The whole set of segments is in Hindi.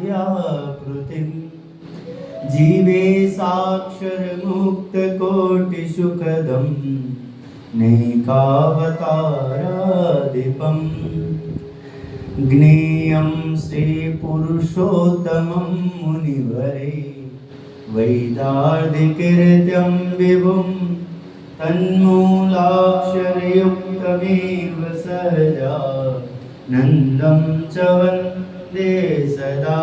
व्यापृतिम् जीवे साक्षरमुक्तकोटिसुखदम् नैकावतारादिपम् ज्ञेयं श्रीपुरुषोत्तमं मुनिवरे वैदार्धिकीर्त्यं विभुं तन्मूलाक्षरयुक्तमेव सहजानन्दं च वन्दे सदा।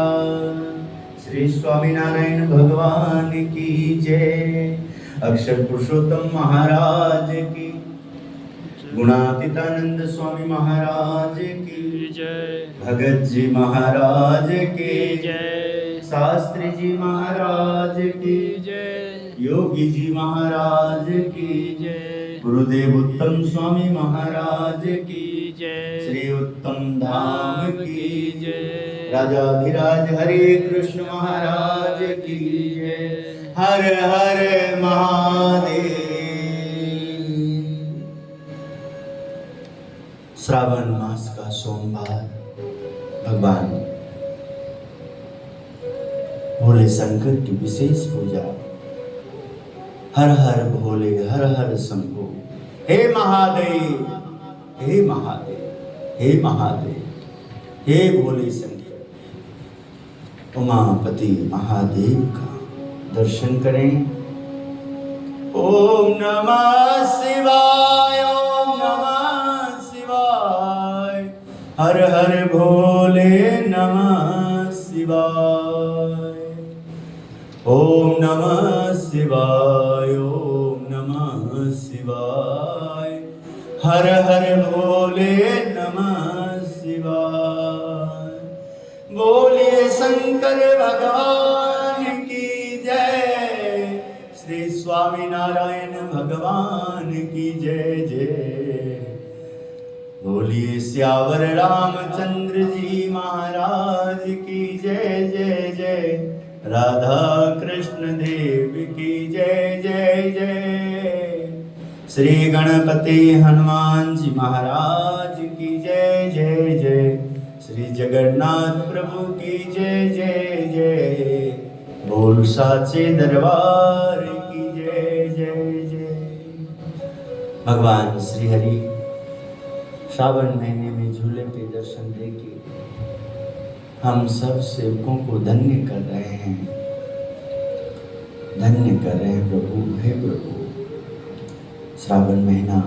श्री स्वामीनारायण भगवान की जय। अक्षर पुरुषोत्तम महाराज की, गुणातीतानंद स्वामी महाराज की जय, भगत जी महाराज की जय, शास्त्री जी महाराज की जय, योगी जी महाराज की जय, गुरुदेव उत्तम स्वामी महाराज की जय, श्री उत्तम धाम की जय, राजाधिराज हरे कृष्ण महाराज की जय। हर हर महादेव। श्रावण मास का सोमवार भगवान भोले शंकर की विशेष पूजा। हर हर भोले हर हर शंभो। हे महादेव, हे महादेव, हे महादेव, हे भोले शंकर। उमापति महादेव का दर्शन करें। ओम नमः शिवाय, ओम नमः शिवाय। हर हर भोले नमः शिवाय। ओम नमः शिवाय, ओम नमः शिवाय। हर हर भोले नमः शिवाय। बोलिए शंकर भगवान की जय। श्री स्वामीनारायण भगवान की जय जय। बोलिए सियावर रामचंद्र जी महाराज की जय जय जय। राधा कृष्ण देव की जय जय जय। श्री गणपति हनुमान जी महाराज की जय जय जय। श्री जगन्नाथ प्रभु की जय जय जय। बोल साचे दरबार की जय जय जय। भगवान श्री हरि श्रावण महीने में झूले पे दर्शन देके हम सब सेवकों को धन्य कर रहे हैं, धन्य कर रहे हैं प्रभु। हे प्रभु, श्रावण महीना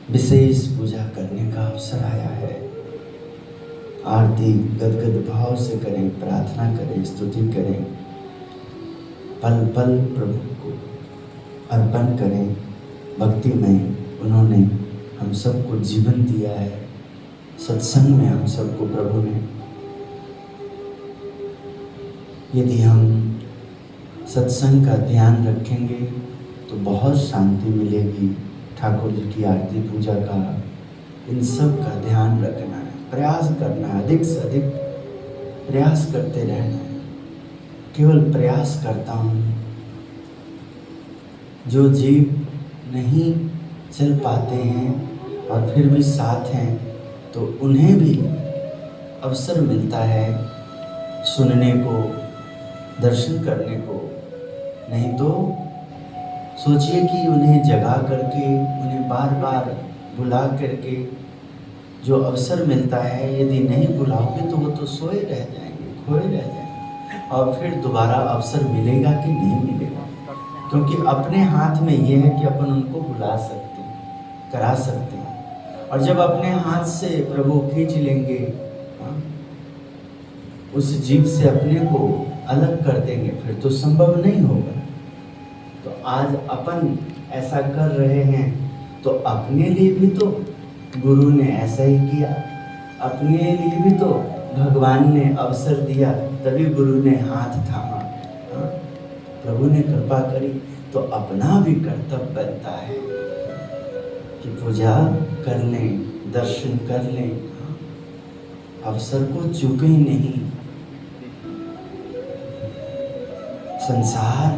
विशेष पूजा करने का अवसर आया है। आरती गदगद भाव से करें, प्रार्थना करें, स्तुति करें, पल पल प्रभु को अर्पण करें। भक्ति में उन्होंने हम सबको जीवन दिया है। सत्संग में हम सबको प्रभु ने, यदि हम सत्संग का ध्यान रखेंगे तो बहुत शांति मिलेगी। ठाकुर जी की आरती पूजा का, इन सब का ध्यान रखना है, प्रयास करना है, अधिक से अधिक प्रयास करते रहना है। केवल प्रयास करता हूँ। जो जीव नहीं चल पाते हैं और फिर भी साथ हैं, तो उन्हें भी अवसर मिलता है सुनने को, दर्शन करने को। नहीं तो सोचिए कि उन्हें जगा करके, उन्हें बार बार बुला करके जो अवसर मिलता है, यदि नहीं बुलाओगे तो वो तो सोए रह जाएंगे, खोए रह जाएंगे। और फिर दोबारा अवसर मिलेगा कि नहीं मिलेगा, क्योंकि अपने हाथ में ये है कि अपन उनको बुला सकते हैं, करा सकते हैं। और जब अपने हाथ से प्रभु खींच लेंगे, उस जीव से अपने को अलग कर देंगे, फिर तो संभव नहीं होगा। तो आज अपन ऐसा कर रहे हैं, तो अपने लिए भी तो गुरु ने ऐसा ही किया, अपने लिए भी तो भगवान ने अवसर दिया, तभी गुरु ने हाथ थामा, प्रभु ने कृपा करी। तो अपना भी कर्तव्य बनता है कि पूजा कर लें, दर्शन कर लें, अवसर को चूके ही नहीं। संसार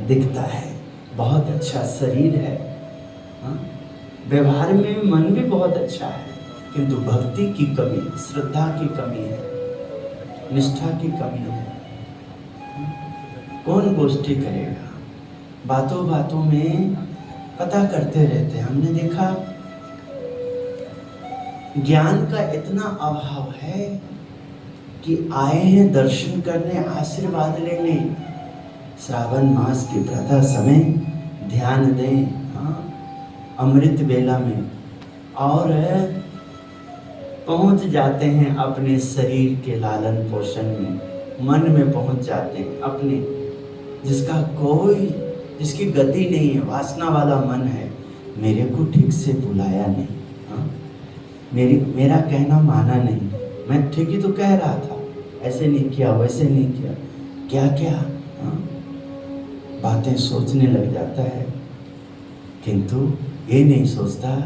दिखता है, बहुत अच्छा शरीर है, व्यवहार में मन भी बहुत अच्छा है, किंतु भक्ति की कमी, श्रद्धा की कमी है। निष्ठा की कमी है। कौन गोष्ठी करेगा? बातों बातों में पता करते रहते हैं। हमने देखा ज्ञान का इतना अभाव है कि आए हैं दर्शन करने, आशीर्वाद लेने। श्रावण मास की प्रातः समय ध्यान दें, हाँ, अमृत बेला में, और पहुंच जाते हैं अपने शरीर के लालन पोषण में, मन में पहुंच जाते हैं अपने, जिसकी गति नहीं है, वासना वाला मन है। मेरे को ठीक से बुलाया नहीं, हाँ? मेरा कहना माना नहीं। मैं ठीक ही तो कह रहा था, ऐसे नहीं किया, वैसे नहीं किया, क्या क्या, हाँ? बातें सोचने लग जाता है, किंतु ये नहीं सोचता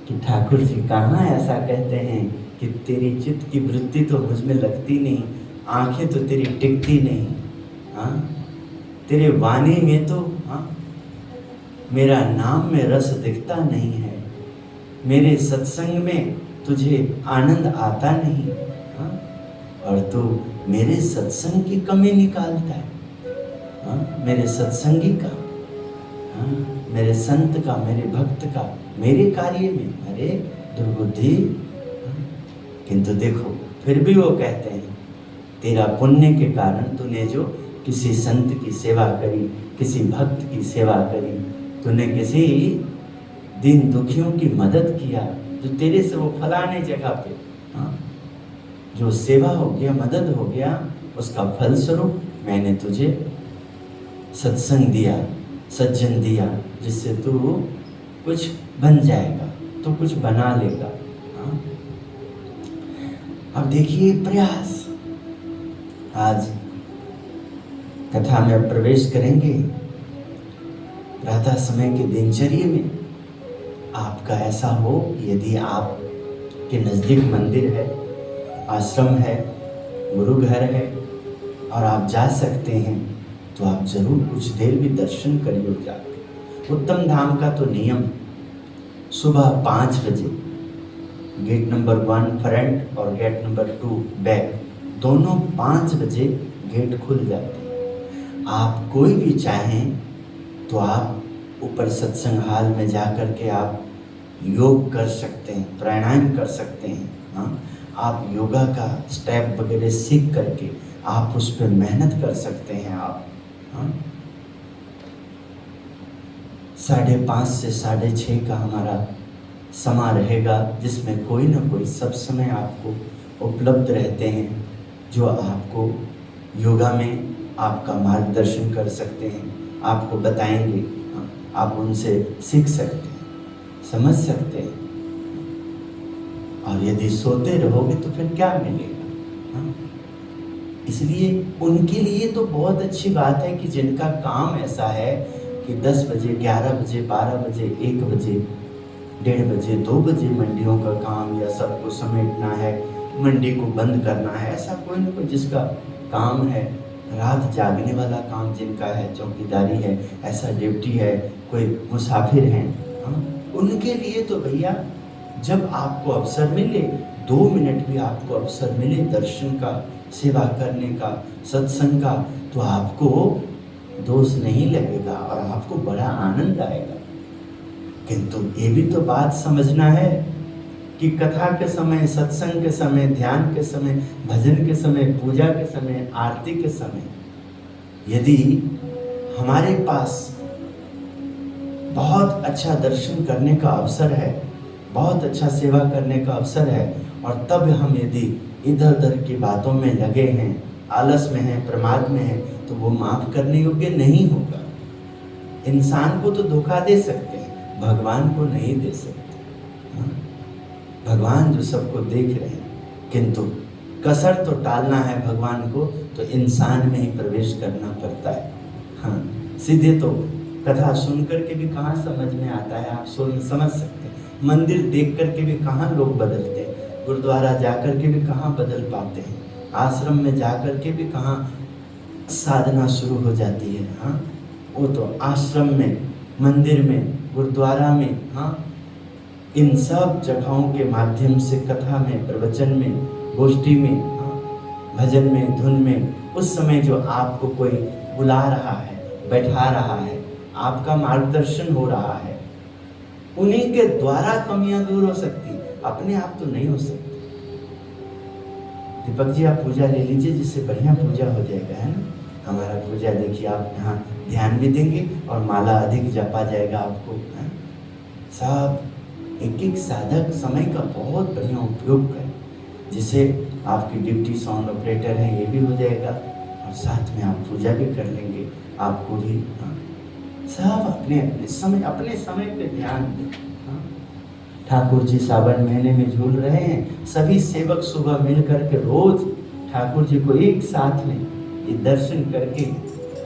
कि ठाकुर जी कहाँ ऐसा कहते हैं कि तेरी चित्त की वृत्ति तो मुझ में लगती नहीं, आंखें तो तेरी टिकती नहीं, हाँ? तेरे वाणी में तो, हाँ, मेरा नाम में रस दिखता नहीं है, मेरे सत्संग में तुझे आनंद आता नहीं, हाँ? और तू मेरे सत्संग की कमी निकालता है, हाँ? मेरे सत्संगी का, हाँ? मेरे संत का, मेरे भक्त का, मेरे कार्य में, अरे दुर्बुद्धि, हाँ? किंतु देखो फिर भी वो कहते हैं तेरा पुण्य के कारण तूने जो किसी संत की सेवा करी, किसी भक्त की सेवा करी, तूने किसी दीन दुखियों की मदद किया, जो तेरे से वो फलाने जगह पे, हाँ, जो सेवा हो गया, मदद हो गया, उसका फल स्वरूप मैंने तुझे सत्संग दिया, सज्जन दिया, जिससे तू कुछ बन जाएगा, तू कुछ बना लेगा, हाँ? अब देखिए प्रयास। आज कथा में प्रवेश करेंगे। प्रातः समय के दिनचर्या में आपका ऐसा हो, यदि आप के नज़दीक मंदिर है, आश्रम है, गुरु घर है और आप जा सकते हैं, तो आप जरूर कुछ देर भी दर्शन करिए जाकर। उत्तम धाम का तो नियम सुबह 5 बजे गेट नंबर 1 फ्रंट और गेट नंबर 2 बैक, दोनों 5 बजे गेट खुल जाते हैं। आप कोई भी चाहें तो आप ऊपर सत्संग हाल में जा कर के आप योग कर सकते हैं, प्राणायाम कर सकते हैं, हाँ? आप योगा का स्टेप वगैरह सीख करके आप उस पर मेहनत कर सकते हैं आप, हाँ? 5:30 से 6:30 का हमारा समा रहेगा, जिसमें कोई ना कोई सब समय आपको उपलब्ध रहते हैं, जो आपको योगा में आपका मार्गदर्शन कर सकते हैं, आपको बताएंगे, हाँ? आप उनसे सीख सकते हैं, समझ सकते हैं। और यदि सोते रहोगे तो फिर क्या मिलेगा, हाँ? इसलिए उनके लिए तो बहुत अच्छी बात है कि जिनका काम ऐसा है कि 10 बजे, 11 बजे, 12 बजे, 1 बजे, 1:30 बजे, 2 बजे मंडियों का काम या सबको समेटना है, मंडी को बंद करना है, ऐसा कोई ना कोई जिसका काम है, रात जागने वाला काम जिनका है, चौकीदारी है, ऐसा ड्यूटी है, कोई मुसाफिर हैं, हाँ? उनके लिए तो भैया जब आपको अवसर मिले, 2 मिनट भी आपको अवसर मिले दर्शन का, सेवा करने का, सत्संग का, तो आपको दोष नहीं लगेगा और आपको बड़ा आनंद आएगा। किंतु ये भी तो बात समझना है कि कथा के समय, सत्संग के समय, ध्यान के समय, भजन के समय, पूजा के समय, आरती के समय, यदि हमारे पास बहुत अच्छा दर्शन करने का अवसर है, बहुत अच्छा सेवा करने का अवसर है, और तब हम यदि इधर उधर की बातों में लगे हैं, आलस में हैं, प्रमाद में हैं, तो वो माफ करने योग्य नहीं होगा। इंसान को तो धोखा दे सकते हैं, भगवान को नहीं दे सकते, हाँ? भगवान जो सबको देख रहे हैं, किंतु कसर तो टालना है भगवान को, तो इंसान में ही प्रवेश करना पड़ता है, हाँ? सीधे तो कथा सुन करके भी कहाँ समझ में आता है, आप समझ सकते हैं। मंदिर देख करके भी कहाँ लोग बदलते हैं, गुरुद्वारा जा करके भी कहाँ बदल पाते हैं, आश्रम में जा करके भी कहाँ साधना शुरू हो जाती है, हाँ? वो तो आश्रम में, मंदिर में, गुरुद्वारा में, हाँ, इन सब जगहों के माध्यम से कथा में, प्रवचन में, गोष्ठी में, हाँ, भजन में, धुन में, उस समय जो आपको कोई बुला रहा है, बैठा रहा है, आपका मार्गदर्शन हो रहा है, उन्हीं के द्वारा कमियां दूर हो सकती, अपने आप तो नहीं हो सकती। दीपक जी आप पूजा ले लीजिए, जिससे बढ़िया पूजा हो जाएगा, है ना। हमारा पूजा देखिए, आप यहाँ ध्यान भी देंगे और माला अधिक जपा जाएगा आपको, है? सब एक एक साधक समय का बहुत बढ़िया उपयोग करें, जिससे आपकी ड्यूटी साउंड ऑपरेटर है ये भी हो जाएगा और साथ में आप पूजा भी कर लेंगे, आपको भी। हाँ, सब अपने अपने समय पे ध्यान दें। हाँ? ठाकुर जी सावन महीने में झूल रहे हैं, सभी सेवक सुबह मिल करके रोज ठाकुर जी को एक साथ में ये दर्शन करके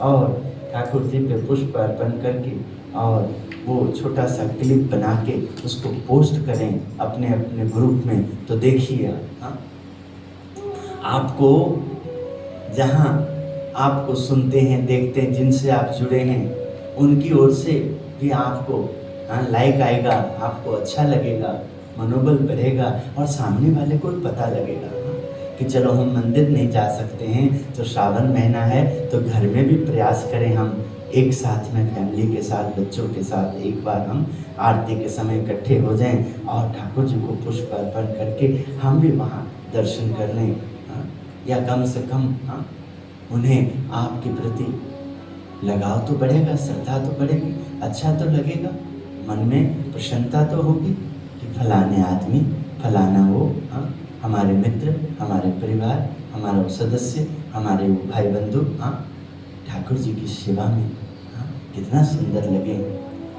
और ठाकुर जी पे पुष्प अर्पण करके और वो छोटा सा क्लिप बना के उसको पोस्ट करें अपने अपने ग्रुप में, तो देखिए हाँ, आपको जहाँ आपको सुनते हैं, देखते हैं, जिनसे आप जुड़े हैं, उनकी ओर से भी आपको लाइक आएगा, आपको अच्छा लगेगा, मनोबल बढ़ेगा और सामने वाले को पता लगेगा कि चलो हम मंदिर नहीं जा सकते हैं तो श्रावण महीना है तो घर में भी प्रयास करें, हम एक साथ में फैमिली के साथ, बच्चों के साथ एक बार हम आरती के समय इकट्ठे हो जाएं और ठाकुर जी को पुष्प अर्पण करके हम भी वहाँ दर्शन कर लें। या कम से कम उन्हें आपके प्रति लगाव तो बढ़ेगा, श्रद्धा तो बढ़ेगी, अच्छा तो लगेगा, मन में प्रसन्नता तो होगी कि फलाने आदमी, फलाना वो हमारे मित्र, हमारे परिवार, हमारा सदस्य, हमारे भाई बंधु ठाकुर जी की सेवा में कितना सुंदर लगे,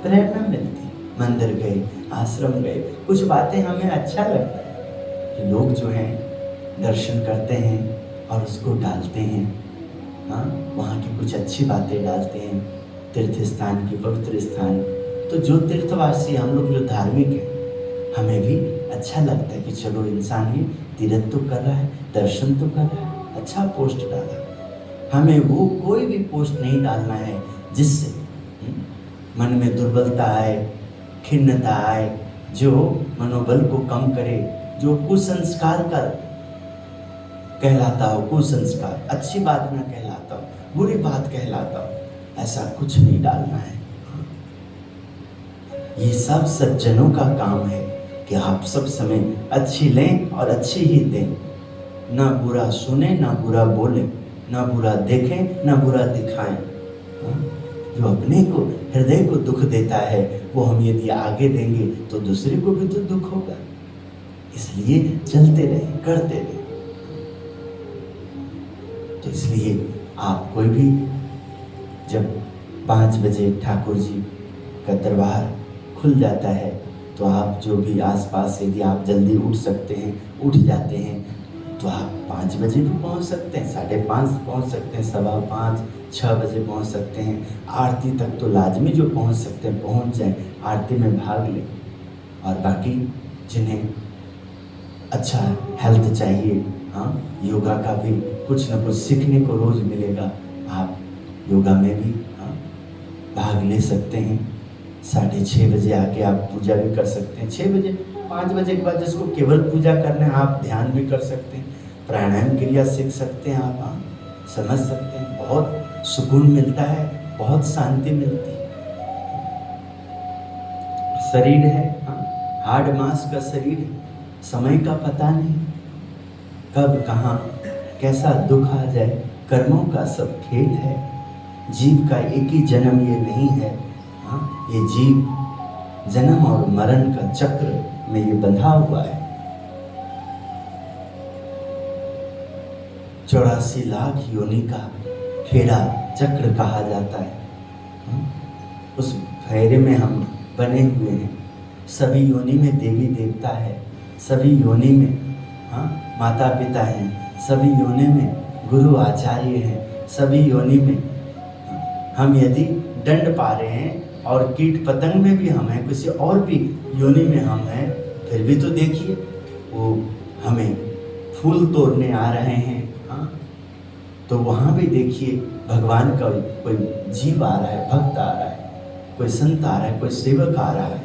प्रेरणा मिलती। मंदिर गए, आश्रम गए, कुछ बातें हमें अच्छा लगता है कि लोग जो हैं दर्शन करते हैं और उसको डालते हैं, वहाँ की कुछ अच्छी बातें डालते हैं, तीर्थ स्थान की, पवित्र स्थान। तो जो तीर्थवासी हम लोग जो धार्मिक हैं, हमें भी अच्छा लगता है कि चलो इंसान ही तीर्थ तो कर रहा है, दर्शन तो कर रहा है, अच्छा पोस्ट डाला। हमें वो कोई भी पोस्ट नहीं डालना है जिससे मन में दुर्बलता आए, खिन्नता आए, जो मनोबल को कम करे, जो कुसंस्कार का कहलाता हो, कुसंस्कार, अच्छी बात ना कहलाता हो, बुरी बात कहलाता हो, ऐसा कुछ नहीं डालना है। ये सब सज्जनों का काम है कि आप सब समय अच्छी लें और अच्छी ही दें, ना बुरा सुने, ना बुरा बोले, ना बुरा देखें, ना बुरा दिखाएं। जो अपने को, हृदय को दुख देता है, वो हम यदि आगे देंगे तो दूसरे को भी तो दुख होगा। इसलिए चलते रहें, करते रहें। तो इसलिए आप कोई भी जब 5 बजे ठाकुर जी का दरबार खुल जाता है तो आप जो भी आसपास, यदि आप जल्दी उठ सकते हैं, उठ जाते हैं, तो आप 5 बजे भी पहुंच सकते हैं, 5:30 पहुंच सकते हैं, 5:15, 6 बजे पहुंच सकते हैं। आरती तक तो लाजमी जो पहुंच सकते हैं पहुंच जाएं, आरती में भाग लें। और बाकी जिन्हें अच्छा हेल्थ चाहिए, योगा का भी कुछ न कुछ सीखने को रोज मिलेगा, आप योगा में भी भाग ले सकते हैं। 6:30 बजे आके आप पूजा भी कर सकते हैं। 6 बजे, 5 बजे के बाद जिसको केवल पूजा करना है, आप ध्यान भी कर सकते हैं, प्राणायाम क्रिया सीख सकते हैं, आप समझ सकते हैं। बहुत सुकून मिलता है, बहुत शांति मिलती है। शरीर है, हार्ड मास का शरीर है, समय का पता नहीं, कब कहाँ कैसा दुख आ जाए, कर्मों का सब खेल है। जीव का एक ही जन्म ये नहीं है, ये जीव जन्म और मरण का चक्र में ये बंधा हुआ है। 84 लाख योनि का फेरा चक्र कहा जाता है। उस फेरे में हम बने हुए हैं। सभी योनि में देवी देवता है, सभी योनि में माता पिता हैं, सभी योनि में गुरु आचार्य हैं, सभी योनि में हम यदि दंड पा रहे हैं और कीट पतंग में भी हम हैं, किसी और भी योनि में हम हैं, फिर भी तो देखिए वो हमें फूल तोड़ने आ रहे हैं। तो वहाँ भी देखिए भगवान का कोई जीव आ रहा है, भक्त आ रहा है, कोई संत आ रहा है, कोई सेवक आ रहा है।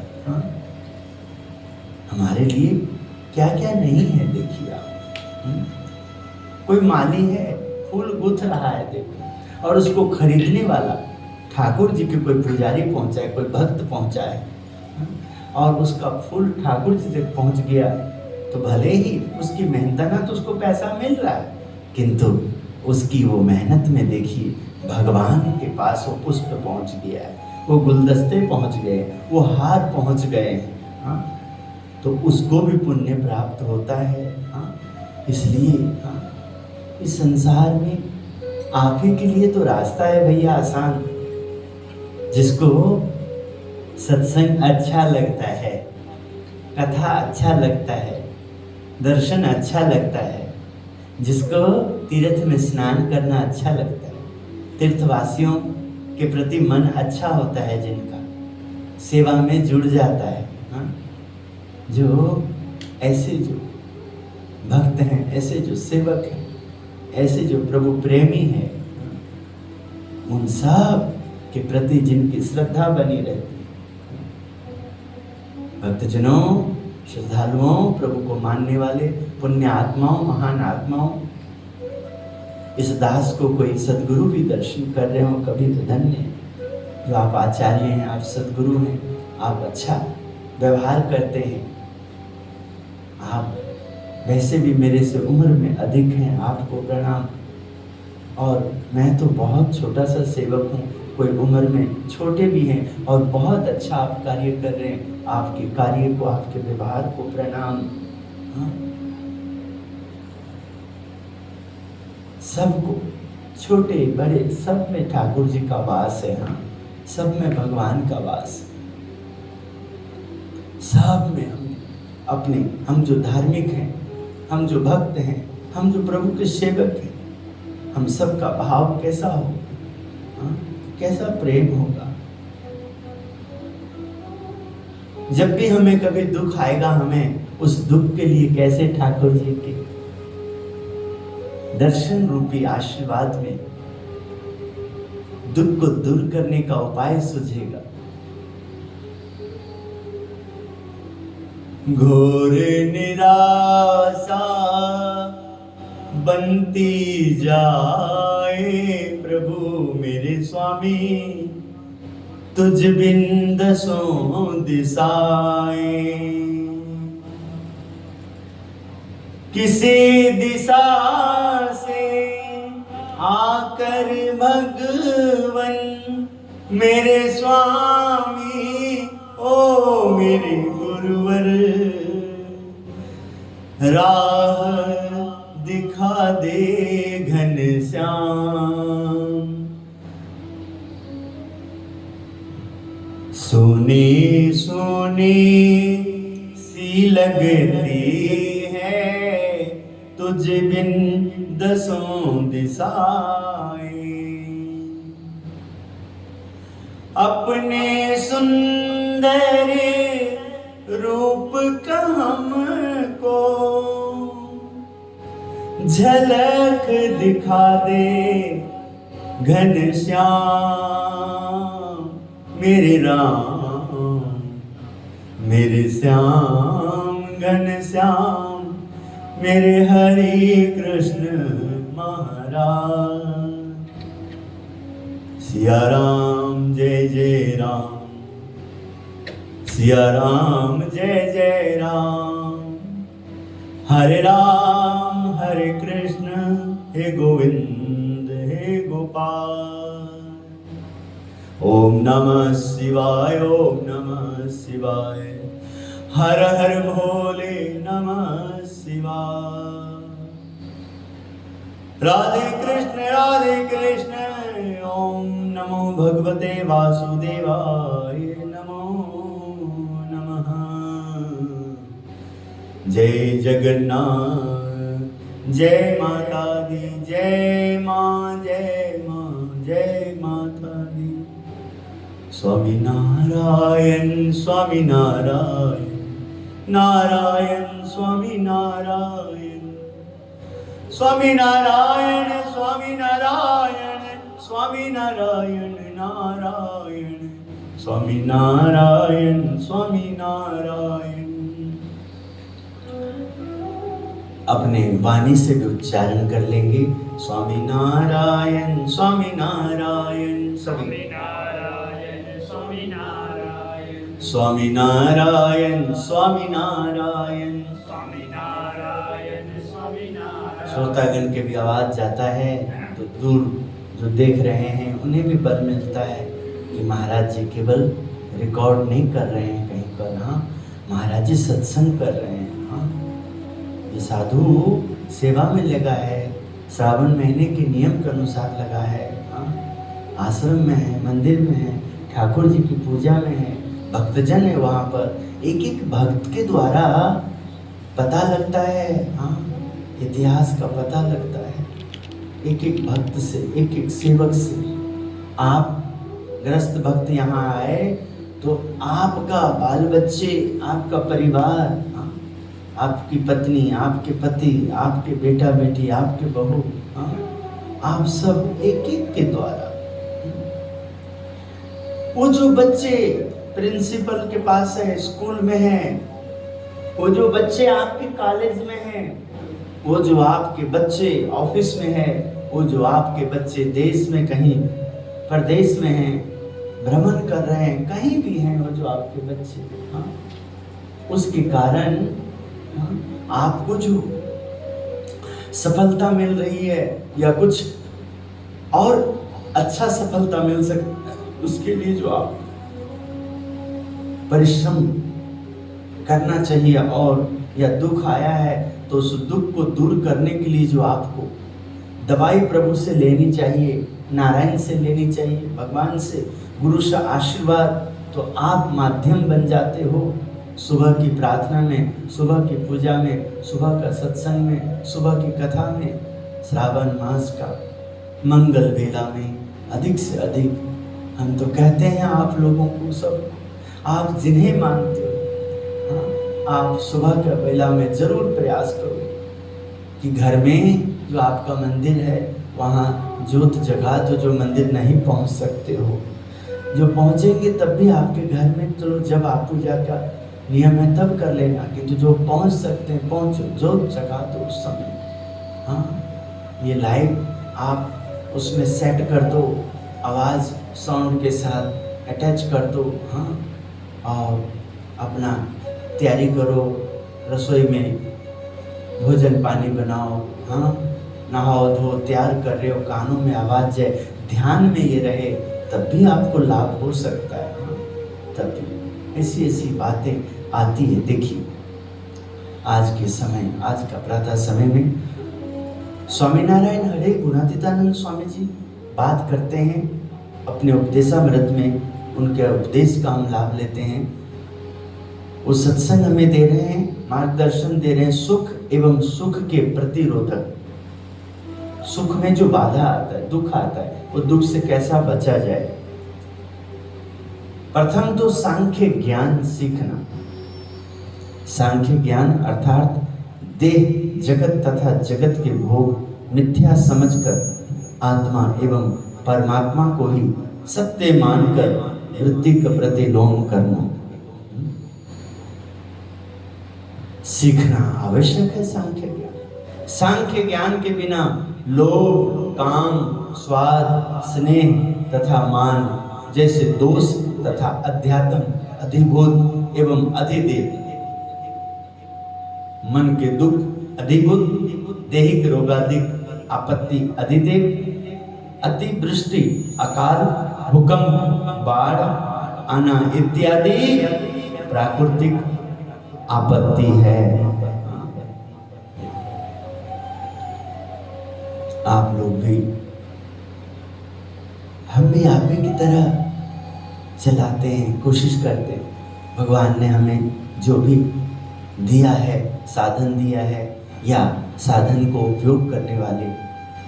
हमारे लिए क्या क्या नहीं है देखिए आप। कोई माली है, फूल गुथ रहा है देखो, और उसको खरीदने वाला ठाकुर जी के कोई पुजारी पहुंचा है, कोई भक्त पहुंचा है, और उसका फूल ठाकुर जी तक पहुंच गया, तो भले ही उसकी मेहनत तो उसको पैसा मिल रहा है, किंतु उसकी वो मेहनत में देखिए भगवान के पास वो पुष्प पहुंच गया है, वो गुलदस्ते पहुंच गए, वो हार पहुंच गए हैं, हाँ, तो उसको भी पुण्य प्राप्त होता है। हाँ, इसलिए इस संसार में आप ही के लिए तो रास्ता है भैया आसान। जिसको सत्संग अच्छा लगता है, कथा अच्छा लगता है, दर्शन अच्छा लगता है, जिसको तीर्थ में स्नान करना अच्छा लगता है, तीर्थवासियों के प्रति मन अच्छा होता है, जिनका सेवा में जुड़ जाता है, हाँ? जो ऐसे जो भक्त हैं, ऐसे जो सेवक हैं, ऐसे जो प्रभु प्रेमी हैं, उन सब के प्रति जिनकी श्रद्धा बनी रहती है, भक्तजनों, श्रद्धालुओं, प्रभु को मानने वाले पुण्य आत्माओं, महान आत्माओं, इस दास को कोई सदगुरु भी दर्शन कर रहे हो कभी तो धन्य है। जो आप आचार्य हैं, आप सदगुरु हैं, आप अच्छा व्यवहार करते हैं, आप वैसे भी मेरे से उम्र में अधिक हैं, आपको प्रणाम। और मैं तो बहुत छोटा सा सेवक हूँ, कोई उम्र में छोटे भी हैं और बहुत अच्छा आप कार्य कर रहे हैं, आपके कार्य को, आपके व्यवहार को प्रणाम। हाँ? सबको, छोटे बड़े सब में ठाकुर जी का वास है। हाँ, सब में भगवान का वास है, सब में हम जो धार्मिक हैं, हम जो भक्त हैं, हम जो प्रभु के सेवक हैं, हम सब का भाव कैसा हो, हाँ? कैसा प्रेम होगा। जब भी हमें कभी दुख आएगा, हमें उस दुख के लिए कैसे ठाकुर जी के दर्शन रूपी आशीर्वाद में दुख को दूर करने का उपाय सूझेगा। घोर निराशा बनती जाए प्रभु मेरे स्वामी, तुझ बिन दसों दिशाएं, किसी दिशा से आकर भगवन मेरे स्वामी, ओ मेरे गुरुवर, राह दिखा दे घनश्याम। सोने सोने सी लगती है तुझ बिन दसों दिशाएं, अपने सुंदर रूप का हमको झलक दिखा दे घनश्याम, मेरे राम मेरे श्याम घनश्याम, मेरे हरि कृष्ण महाराज। सिया राम जय जय राम, सिया राम जय जय राम, हरे राम हरे कृष्ण हे गोविंद हे गोपाल। ओम नमः शिवाय, ओम नमः शिवाय, हर हर भोले नमः शिवाय। राधे कृष्ण ओम नमो भगवते वासुदेवाय नमो नमः। जय जगन्नाथ, जय माता दी, जय माँ जय माँ, जय माता दी। स्वामी नारायण स्वामी नारायण, नारायण स्वामी नारायण, स्वामी नारायण स्वामी नारायण, स्वामी नारायण नारायण, स्वामी नारायण स्वामी नारायण। अपने वाणी से भी उच्चारण कर लेंगे। स्वामी नारायण स्वामी नारायण, सभी नारायण स्वामी नारायण स्वामी नारायण स्वामी नारायण। स्वामी नारायण स्वामी नारायण। श्रोतागण के भी आवाज जाता है तो दूर जो देख रहे हैं उन्हें भी बल मिलता है कि महाराज जी केवल रिकॉर्ड नहीं कर रहे हैं कहीं पर, हाँ महाराज जी सत्संग कर रहे हैं। हाँ ये साधु सेवा में लगा है, श्रावण महीने के नियम के अनुसार लगा है। हाँ आश्रम में है, मंदिर में है, ठाकुर जी की पूजा में है, भक्तजन है वहाँ पर। एक एक भक्त के द्वारा पता लगता है, हाँ इतिहास का पता लगता है, एक एक भक्त से, एक एक सेवक से। आप ग्रस्त भक्त यहाँ आए तो आपका बाल बच्चे, आपका परिवार, हाँ, आपकी पत्नी, आपके पति, आपके बेटा बेटी, आपके बहू, हाँ, आप सब एक एक के द्वारा। वो जो बच्चे प्रिंसिपल के पास है, स्कूल में है, वो जो बच्चे आपके कॉलेज में हैं, वो जो आपके बच्चे ऑफिस में है, वो जो आपके बच्चे देश में कहीं प्रदेश में हैं, भ्रमण कर रहे हैं, कहीं भी हैं वो जो आपके बच्चे, हाँ उसके कारण आपको जो सफलता मिल रही है या कुछ और अच्छा सफलता मिल सकता है, उसके लिए जो आप परिश्रम करना चाहिए। और या दुख आया है तो उस दुख को दूर करने के लिए जो आपको दवाई प्रभु से लेनी चाहिए, नारायण से लेनी चाहिए, भगवान से, गुरु से आशीर्वाद, तो आप माध्यम बन जाते हो। सुबह की प्रार्थना में, सुबह की पूजा में, सुबह का सत्संग में, सुबह की कथा में, श्रावण मास का मंगल वेला में अधिक से अधिक हम तो कहते हैं आप लोगों को, सब आप जिन्हें मानते हो, हाँ, आप सुबह का वेला में जरूर प्रयास करो कि घर में जो आपका मंदिर है वहाँ ज्योत जगा दो। जो मंदिर नहीं पहुँच सकते हो, जो पहुँचेंगे तब भी आपके घर में, चलो जब आप पूजा का नियम है तब कर लेना, कि जो पहुँच सकते हैं पहुँचो, ज्योत जगा दो उस समय। हाँ ये लाइव आप उसमें सेट कर दो, आवाज़ साउंड के साथ अटैच कर दो, हाँ और अपना तैयारी करो, रसोई में भोजन पानी बनाओ, हाँ नहाओ धो, तैयार कर रहे हो, कानों में आवाज़ जाए, ध्यान में ये रहे, तब भी आपको लाभ हो सकता है। हाँ तभी ऐसी ऐसी बातें आती है। देखिए आज के समय, आज का प्रातः समय में स्वामी नारायण हरे गुणातीतानंद स्वामी जी बात करते हैं अपने उपदेशामृत में, उनके उपदेश का हम लाभ लेते हैं। वो सत्संग हमें दे रहे हैं, मार्गदर्शन दे रहे हैं, सुख एवं सुख के प्रतिरोधक। सुख में जो बाधा आता है, दुख आता है, वो दुख से कैसा बचा जाए। प्रथम तो सांख्य ज्ञान सीखना। सांख्य ज्ञान अर्थात देह जगत तथा जगत के भोग मिथ्या समझकर आत्मा एवं परमात्मा को ही सत्य मानकर वृत्ति का प्रतिलोम करना सीखना आवश्यक है। सांख्य ज्ञान, सांख्य ज्ञान के बिना लोभ, काम, स्वाद, स्नेह तथा मान जैसे दोष तथा अध्यात्म, अधिभूत एवं अधिदेव, मन के दुख अधिभूत, दैहिक रोगादिक आपत्ति अधिदेव, अतिवृष्टि, अकाल, भूकंप, बाढ़ आना इत्यादि प्राकृतिक आपत्ति है। आप लोग भी, हम भी आप ही की तरह चलाते हैं, कोशिश करते हैं। भगवान ने हमें जो भी दिया है, साधन दिया है, या साधन को उपयोग करने वाले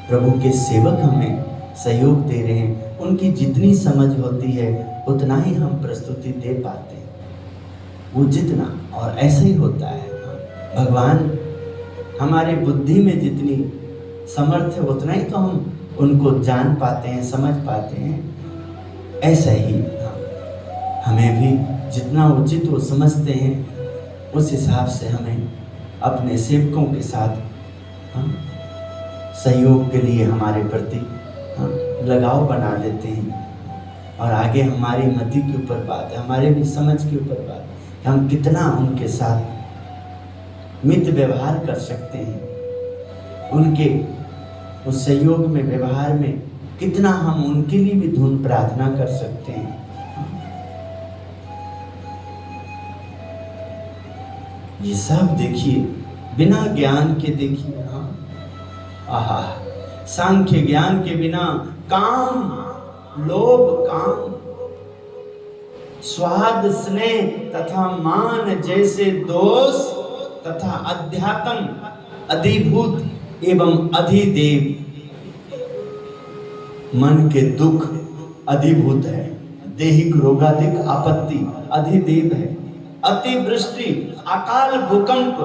प्रभु के सेवक हमें सहयोग दे रहे हैं। उनकी जितनी समझ होती है उतना ही हम प्रस्तुति दे पाते हैं, वो जितना, और ऐसा ही होता है। भगवान हमारी बुद्धि में जितनी समर्थ है उतना ही तो हम उनको जान पाते हैं, समझ पाते हैं। ऐसा ही हमें भी जितना उचित वो समझते हैं उस हिसाब से हमें अपने सेवकों के साथ हम सहयोग के लिए हमारे प्रति लगाव बना देते हैं, और आगे हमारी मति के ऊपर बात है, हमारे भी समझ के ऊपर बात है, हम कितना उनके साथ मित्र व्यवहार कर सकते हैं, उनके उस सहयोग में व्यवहार में कितना हम उनके लिए भी धुन प्रार्थना कर सकते हैं। ये सब देखिए बिना ज्ञान के, देखिए आहा, सांख्य ज्ञान के बिना काम, लोभ, काम, स्वाद, स्नेह तथा मान जैसे दोष तथा अध्यात्म, अधिभूत एवं अधिदेव, मन के दुख अधिभूत है, दैहिक रोगादिक आपत्ति अधिदेव है, अतिवृष्टि, अकाल, भूकंप,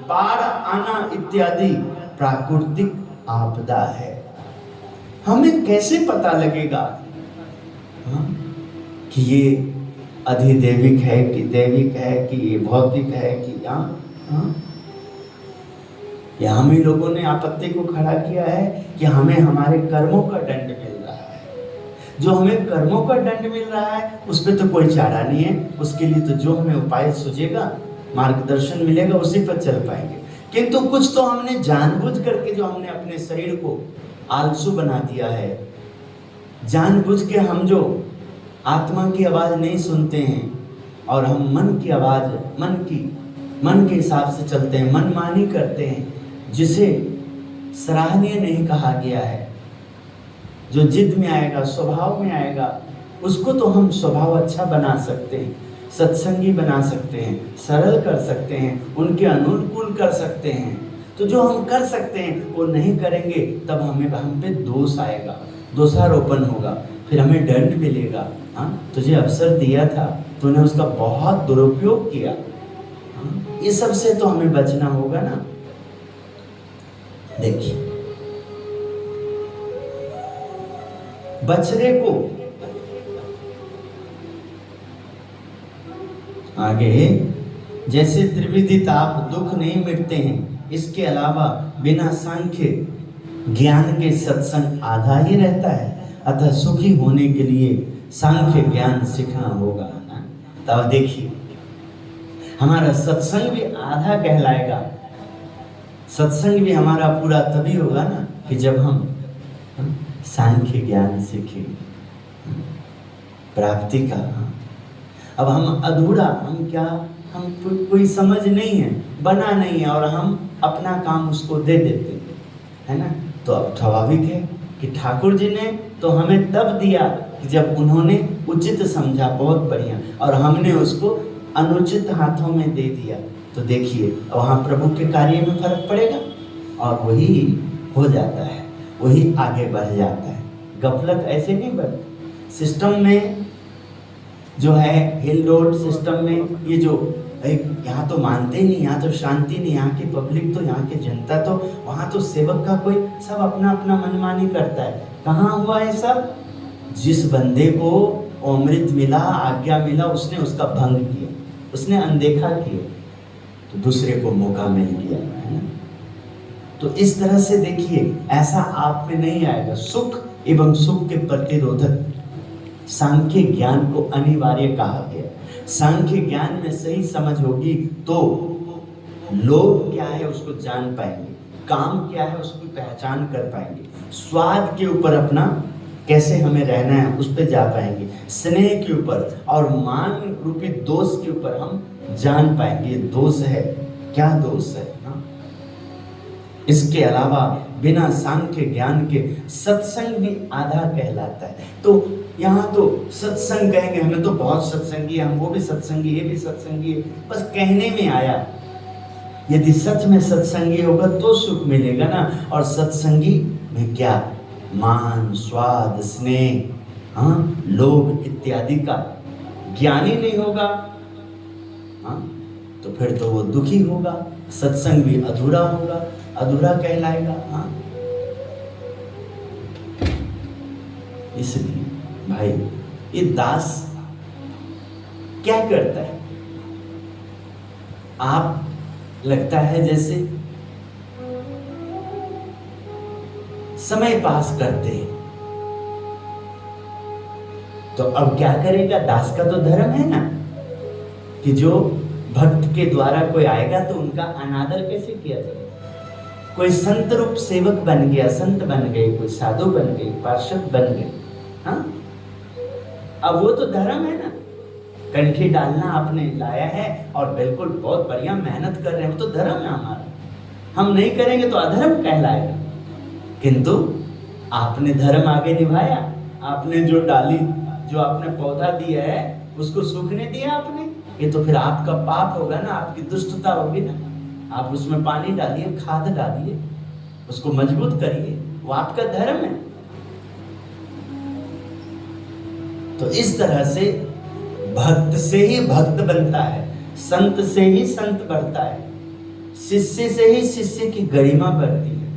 बाढ़ आना इत्यादि प्राकृतिक आपदा है। हमें कैसे पता लगेगा कि ये अधिदैविक है कि दैविक है कि ये भौतिक है कि या हम ही लोगों ने आपत्ति को खड़ा किया है कि हमें हमारे कर्मों का दंड मिल रहा है। जो हमें कर्मों का दंड मिल रहा है उस पर तो कोई चारा नहीं है, उसके लिए तो जो हमें उपाय सूझेगा, मार्गदर्शन मिलेगा, उसी पर चल पाएंगे। किंतु कुछ तो हमने जानबूझ करके, जो हमने अपने शरीर को आलसू बना दिया है, जानबूझ के हम जो आत्मा की आवाज़ नहीं सुनते हैं और हम मन की आवाज़, मन के हिसाब से चलते हैं, मनमानी करते हैं, जिसे सराहनीय नहीं कहा गया है, जो जिद में आएगा, स्वभाव में आएगा, उसको तो हम स्वभाव अच्छा बना सकते हैं, सत्संगी बना सकते हैं, सरल कर सकते हैं, उनके अनुकूल कर सकते हैं। तो जो हम कर सकते हैं वो नहीं करेंगे, तब हम पे दोष आएगा, दोषारोपण होगा, फिर हमें दंड मिलेगा। तुझे अवसर दिया था, तूने उसका बहुत दुरुपयोग किया। ये सब से तो हमें बचना होगा ना। देखिए, बछड़े को आगे जैसे त्रिविधि ताप दुख नहीं मिटते हैं, इसके अलावा बिना सांख्य ज्ञान के सत्संग आधा ही रहता है। अतः सुखी होने के लिए सांख्य ज्ञान सीखना होगा। तब देखिए हमारा सत्संग भी आधा कहलाएगा। सत्संग भी हमारा पूरा तभी होगा ना कि जब हम सांख्य ज्ञान सीखें, प्राप्ति का। अब हम अधूरा, हम क्या, हम कोई समझ नहीं है, बना नहीं है, और हम अपना काम उसको दे देते हैं, है ना। तो अब स्वाभाविक है कि ठाकुर जी ने तो हमें तब दिया कि जब उन्होंने उचित समझा, बहुत बढ़िया, और हमने उसको अनुचित हाथों में दे दिया। तो देखिए वहाँ प्रभु के कार्य में फर्क पड़ेगा और वही हो जाता है, वही आगे बढ़ जाता है। गफलत ऐसे नहीं बढ़ती। सिस्टम में जो है, हिल रोड सिस्टम में, ये जो यहाँ तो मानते नहीं, यहाँ तो शांति नहीं, यहाँ की पब्लिक तो, यहाँ की जनता तो, वहाँ तो सेवक का कोई, सब अपना अपना मनमानी करता है। कहाँ हुआ है सब? जिस बंदे को अमृत मिला, आज्ञा मिला, उसने उसका भंग किया, उसने अनदेखा किया, तो दूसरे को मौका मिल गया, है ना। तो इस तरह से देखिए, ऐसा आप में नहीं आएगा। सुख एवं सुख के प्रतिरोधक सांख्य ज्ञान को अनिवार्य कहा गया। सांख्य ज्ञान में सही समझ होगी तो लोभ क्या है उसको जान पाएंगे, काम क्या है उसकी पहचान कर पाएंगे, स्वाद के ऊपर अपना कैसे हमें रहना है उस पर जा पाएंगे, स्नेह के ऊपर और मान रूपी दोष के ऊपर हम जान पाएंगे। दोष है, क्या दोष है ना? इसके अलावा बिना सांख्य ज्ञान के सत्संग भी आधा कहलाता है। तो यहाँ तो सत्संग कहेंगे, हमें तो बहुत सत्संगी है, हम वो भी सत्संगी, ये भी सत्संगी है, बस कहने में आया। यदि सच में सत्संगी होगा तो सुख मिलेगा ना। और सत्संगी में क्या? मान, स्वाद, स्नेह, लोभ इत्यादि का ज्ञानी नहीं होगा, तो फिर तो वो दुखी होगा, सत्संग भी अधूरा होगा, अधूरा कहलाएगा। इसलिए भाई ये दास क्या करता है? आप लगता है जैसे समय पास करते हैं। तो अब क्या करेगा? दास का तो धर्म है ना कि जो भक्त के द्वारा कोई आएगा तो उनका अनादर कैसे किया जाए। कोई संत रूप सेवक बन गया, संत बन गए, कोई साधु बन गए, पार्षद बन गए। हाँ, अब वो तो धर्म है ना। कंठी डालना आपने लाया है और बिल्कुल बहुत बढ़िया मेहनत कर रहे हैं, वो तो धर्म है हमारा। हम नहीं करेंगे तो अधर्म कहलाएगा। किंतु आपने धर्म आगे निभाया, आपने जो डाली, जो आपने पौधा दिया है उसको सूखने दिया आपने, ये तो फिर आपका पाप होगा ना, आपकी दुष्टता होगी ना। आप उसमें पानी डालिए, खाद डालिए, उसको मजबूत करिए, वो आपका धर्म है। तो इस तरह से भक्त से ही भक्त बनता है, संत से ही संत बढ़ता है, शिष्य से ही शिष्य की गरिमा बढ़ती है।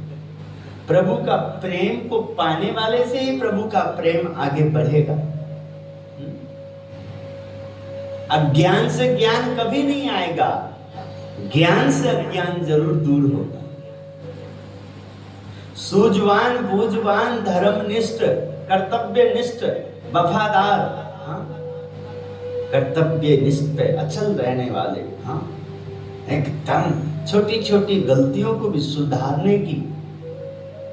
प्रभु का प्रेम को पाने वाले से ही प्रभु का प्रेम आगे बढ़ेगा। अज्ञान से ज्ञान कभी नहीं आएगा, ज्ञान से अज्ञान जरूर दूर होगा। सूझवान, बूझवान, धर्मनिष्ठ, कर्तव्यनिष्ठ, वफादार, हाँ, कर्तव्यनिष्ठ पे अचल रहने वाले, हाँ, एकदम छोटी छोटी गलतियों को भी सुधारने की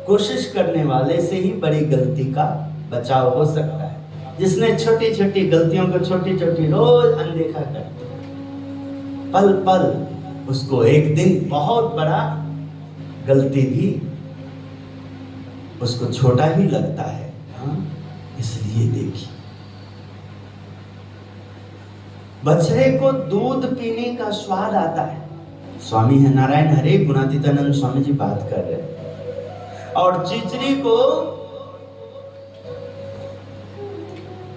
कोशिश करने वाले से ही बड़ी गलती का बचाव हो सकता है। जिसने छोटी छोटी गलतियों को छोटी छोटी रोज अनदेखा कर, पल पल उसको एक दिन बहुत बड़ा गलती भी उसको छोटा ही लगता है। हाँ, इसलिए देखिए, बछड़े को दूध पीने का स्वाद आता है। स्वामी है नारायण हरे गुणातीतानंद स्वामी जी बात कर रहे हैं। और चिचरी को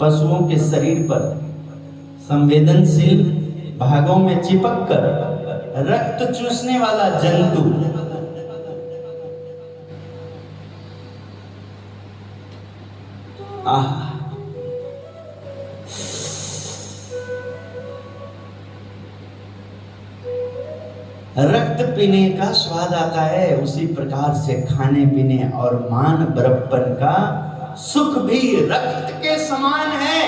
पशुओं के शरीर पर संवेदनशील भागों में चिपक कर रक्त चूसने वाला जंतु रक्त पीने का स्वाद आता है, उसी प्रकार से खाने पीने और मान बरप्पन का सुख भी रक्त के समान है।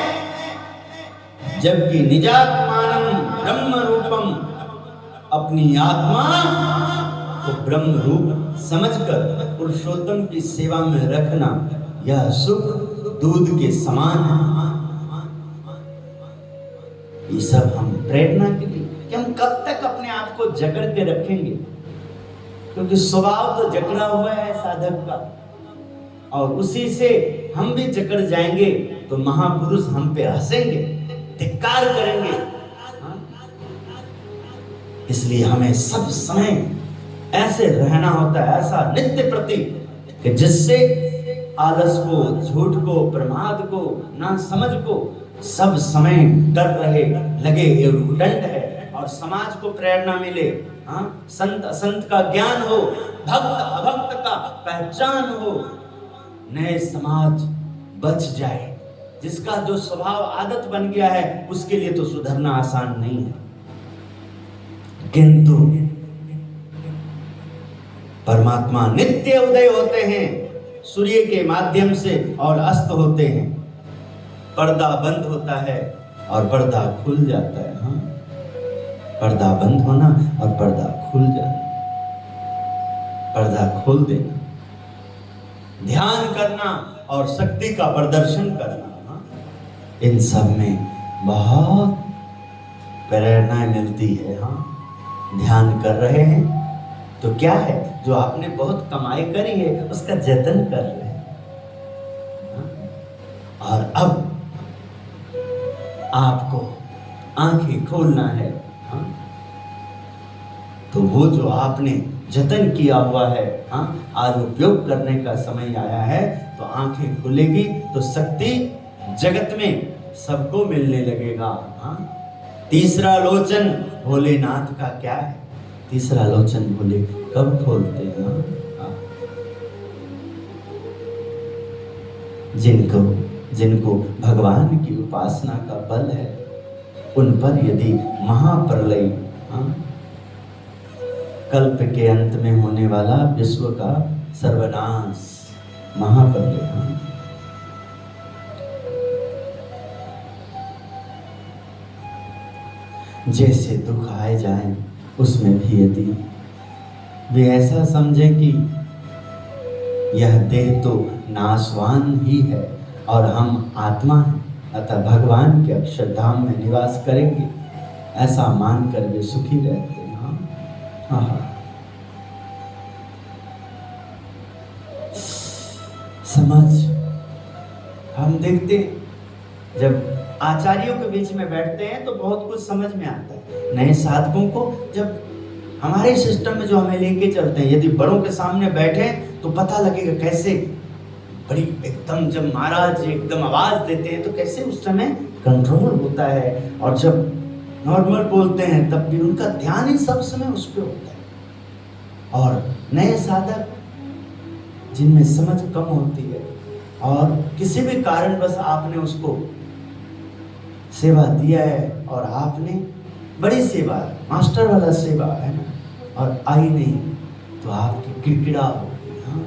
जबकि निजात्मानं ब्रह्म रूपम, अपनी आत्मा को ब्रह्म रूप समझकर पुरुषोत्तम की सेवा में रखना, यह सुख दूध के समान है। ये सब हम प्रेरणा के लिए कि हम कब तक अपने आप को जकड़ के रखेंगे, क्योंकि स्वभाव तो जकड़ा हुआ है साधक का, और उसी से हम भी जकड़ जाएंगे तो महापुरुष हम पे हंसेंगे, धिक्कार करेंगे। इसलिए हमें सब समय ऐसे रहना होता है, ऐसा नित्य प्रति, कि जिससे आलस को, झूठ को, प्रमाद को, ना समझ को सब समय डर रहे, लगे ये उदंड है, और समाज को प्रेरणा मिले। हाँ, संत असंत का ज्ञान हो, भक्त अभक्त का पहचान हो, नए समाज बच जाए। जिसका जो स्वभाव आदत बन गया है उसके लिए तो सुधरना आसान नहीं है, किंतु परमात्मा नित्य उदय होते हैं सूर्य के माध्यम से और अस्त होते हैं। पर्दा बंद होता है और पर्दा खुल जाता है। हाँ, पर्दा बंद होना और पर्दा खुल जाना, पर्दा खोल देना, ध्यान करना और शक्ति का प्रदर्शन करना। हाँ, इन सब में बहुत प्रेरणा मिलती है। हाँ, ध्यान कर रहे हैं तो क्या है, जो आपने बहुत कमाई करी है उसका जतन कर रहे हैं। हाँ? और अब आपको आंखें खोलना है। हाँ? तो वो जो आपने जतन किया हुआ है, हाँ, आज उपयोग करने का समय आया है, तो आंखें खुलेगी तो शक्ति जगत में सबको मिलने लगेगा। हाँ? तीसरा लोचन भोलेनाथ का क्या है? तीसरा लोचन भोले कब खोलते हैं? हाँ? जिनको भगवान की उपासना का बल है, उन पर यदि महाप्रलय, हाँ, कल्प के अंत में होने वाला विश्व का सर्वनाश, महाबल्य। हाँ, जैसे दुख आए जाए उसमें भी यदि वे ऐसा समझें कि यह देह तो नाशवान ही है और हम आत्मा हैं, अतः भगवान के अक्षरधाम में निवास करेंगे, ऐसा मानकर वे सुखी रहते हैं। हाँ, हाँ, समझ हम देखते जब आचार्यों के बीच में बैठते हैं तो बहुत कुछ समझ में आता है। नए साधकों को जब हमारे सिस्टम में जो हमें लेके चलते हैं, यदि बड़ों के सामने बैठे तो पता लगेगा कैसे बड़ी एकदम, जब महाराज एकदम आवाज देते हैं तो कैसे उस समय कंट्रोल होता है, और जब नॉर्मल बोलते हैं तब भी उनका ध्यान ही सब समय उस पर होता है। और नए साधक जिनमें समझ कम होती है और किसी भी कारण बस आपने उसको सेवा दिया है और आपने बड़ी सेवा, मास्टर वाला सेवा है ना, और आई नहीं तो आपकी किड़किड़ा होगी। हाँ,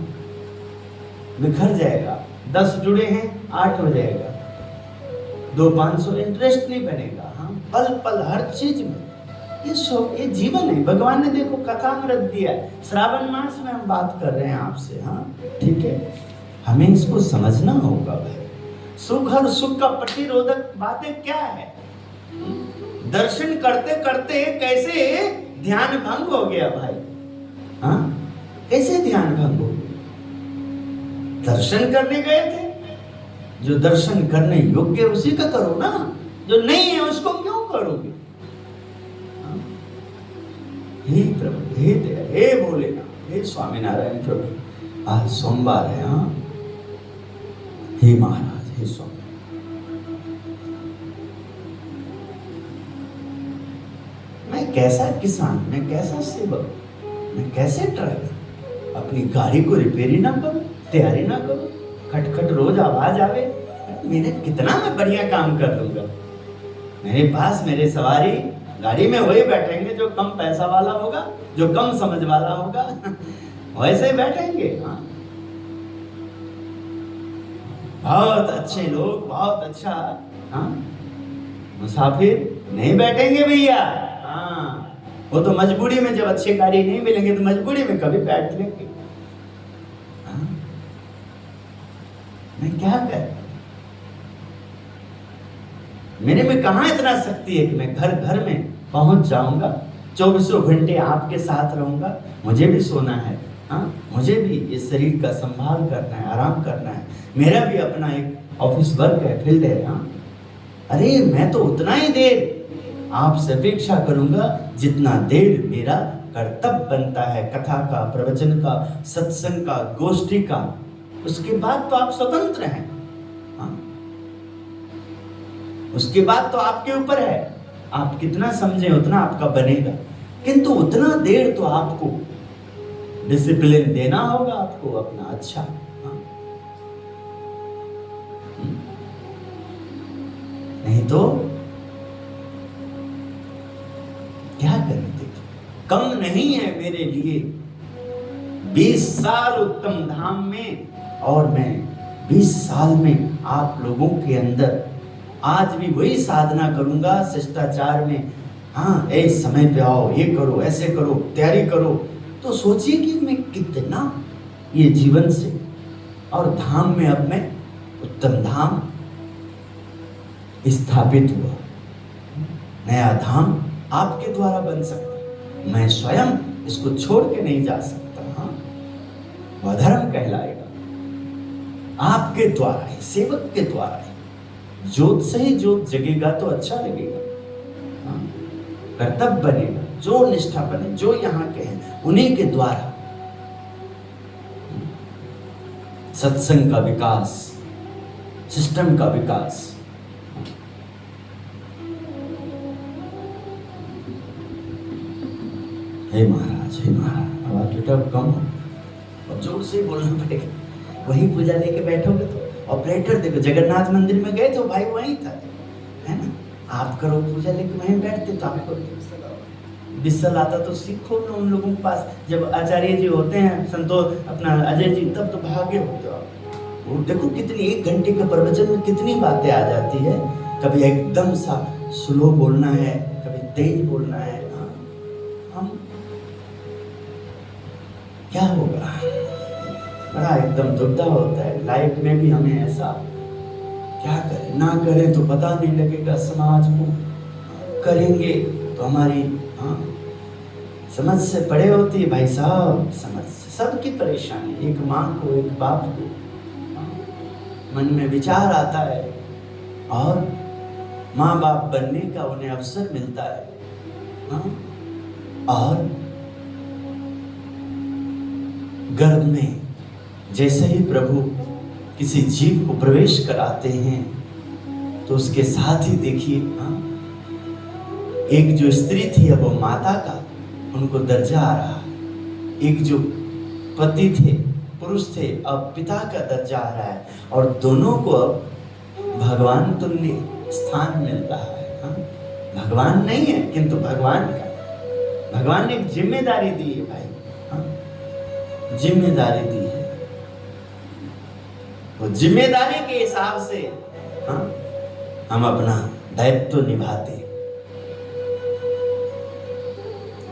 बिखर जाएगा। 10 जुड़े हैं 8 हो जाएगा, 200-500 इंटरेस्ट नहीं बनेगा। हाँ, पल पल हर चीज में ये जीवन है। भगवान ने देखो कथामृत दिया है, श्रावण मास में हम बात कर रहे हैं आपसे। हाँ, ठीक है, हमें इसको समझना होगा भाई। सुख और सुख का प्रतिरोधक बातें क्या है? दर्शन करते करते कैसे ध्यान भंग हो गया भाई। हाँ, कैसे ध्यान भंग हो गया? दर्शन करने गए थे, जो दर्शन करने योग्य उसी का करो ना, जो नहीं है उसको क्यों करोगे? हे प्रभु, हे दया, हे भोलेनाथ, हे स्वामीनारायण प्रभु, आज सोमवार है। हाँ, हे महाराज, हे स्वामी, मैं कैसा किसान, मैं कैसा सेवक, मैं कैसे ड्राइवर, अपनी गाड़ी को रिपेयर ही ना करूं, तैयारी ना करूं, खटखट रोज आवाज आवे, मैंने कितना मैं बढ़िया काम कर दूंगा। मेरे पास मेरे सवारी गाड़ी में वही बैठेंगे जो कम पैसा वाला होगा, जो कम समझ वाला होगा, वैसे बैठेंगे। हाँ, बहुत अच्छे लोग, बहुत अच्छा। हाँ, मुसाफिर नहीं बैठेंगे भैया। हाँ, वो तो मजबूरी में, जब अच्छी गाड़ी नहीं मिलेंगे तो मजबूरी में कभी बैठ लेंगे। हाँ, मैं क्या कर, मेरे में कहाँ इतना शक्ति है कि मैं घर घर में पहुंच जाऊंगा, 24 घंटे आपके साथ रहूंगा। मुझे भी सोना है। हाँ, मुझे भी इस शरीर का संभाल करना है, आराम करना है, मेरा भी अपना एक ऑफिस वर्क है, फील्ड है। हाँ, अरे मैं तो उतना ही देर आपसे अपेक्षा करूंगा जितना देर मेरा कर्तव्य बनता है, कथा का, प्रवचन का, सत्संग का, गोष्ठी का। उसके बाद तो आप स्वतंत्र हैं। हाँ, उसके बाद तो आपके ऊपर है, आप कितना समझें उतना आपका बनेगा, किंतु उतना देर तो आपको डिसिप्लिन देना होगा आपको अपना। अच्छा, हाँ, नहीं तो क्या करें? कम नहीं है मेरे लिए 20 साल उत्तम धाम में, और मैं 20 साल में आप लोगों के अंदर आज भी वही साधना करूंगा शिष्टाचार में। हाँ, समय पे आओ, ये करो, ऐसे करो, तैयारी करो। तो सोचिए कि मैं कितना ये जीवन से और धाम में अब मैं उत्तम धाम स्थापित हुआ। नया धाम आपके द्वारा बन सकता, मैं स्वयं इसको छोड़ के नहीं जा सकता। हाँ, वह धर्म कहलाएगा आपके द्वारा ही, सेवक के द्वारा ही। ज्योत से ही ज्योत जगेगा तो अच्छा लगेगा। हाँ, कर्तव्य बनेगा, जो निष्ठा बने, जो यहाँ के हैं उन्हीं के द्वारा सत्संग का विकास, सिस्टम का विकास। हे महाराज, हे महाराज, आवाज बेटा कम हो और जोर से बोलना पड़ेगा। वहीं पूजा लेके बैठोगे तो ऑपरेटर देखो, जगन्नाथ मंदिर में गए तो भाई वहीं था, है ना। आप करो पूजा लेके वहीं बैठते तो आपको विसल आता तो सीखो ना उन लोगों के पास। जब आचार्य जी होते हैं, संतोष अपना अजय जी, तब तो भागे होते हो आप। वो देखो कितनी 1 घंटे के प्रवचन में कितनी बातें आ जाती है। कभी एकदम सा स्लो बोलना है, कभी तेज बोलना है। हम क्या होगा, बड़ा एकदम दुविधा होता है लाइफ में भी। हमें ऐसा क्या करें, ना करें तो पता नहीं लगेगा समाज को, करेंगे तो हमारी समझ से परे होती है भाई साहब। समझ से सबकी परेशानी, एक माँ को एक बाप को मन में विचार आता है और माँ बाप बनने का उन्हें अवसर मिलता है। और गर्भ में जैसे ही प्रभु किसी जीव को प्रवेश कराते हैं तो उसके साथ ही देखिए एक जो स्त्री थी अब वो माता का उनको दर्जा आ रहा, एक जो पति थे पुरुष थे अब पिता का दर्जा आ रहा है, और दोनों को अब भगवान तुल्य स्थान मिल रहा है। भगवान नहीं है किंतु भगवान का, भगवान ने एक जिम्मेदारी दी है भाई, जिम्मेदारी दी है। वो जिम्मेदारी के हिसाब से हम अपना दायित्व निभाते।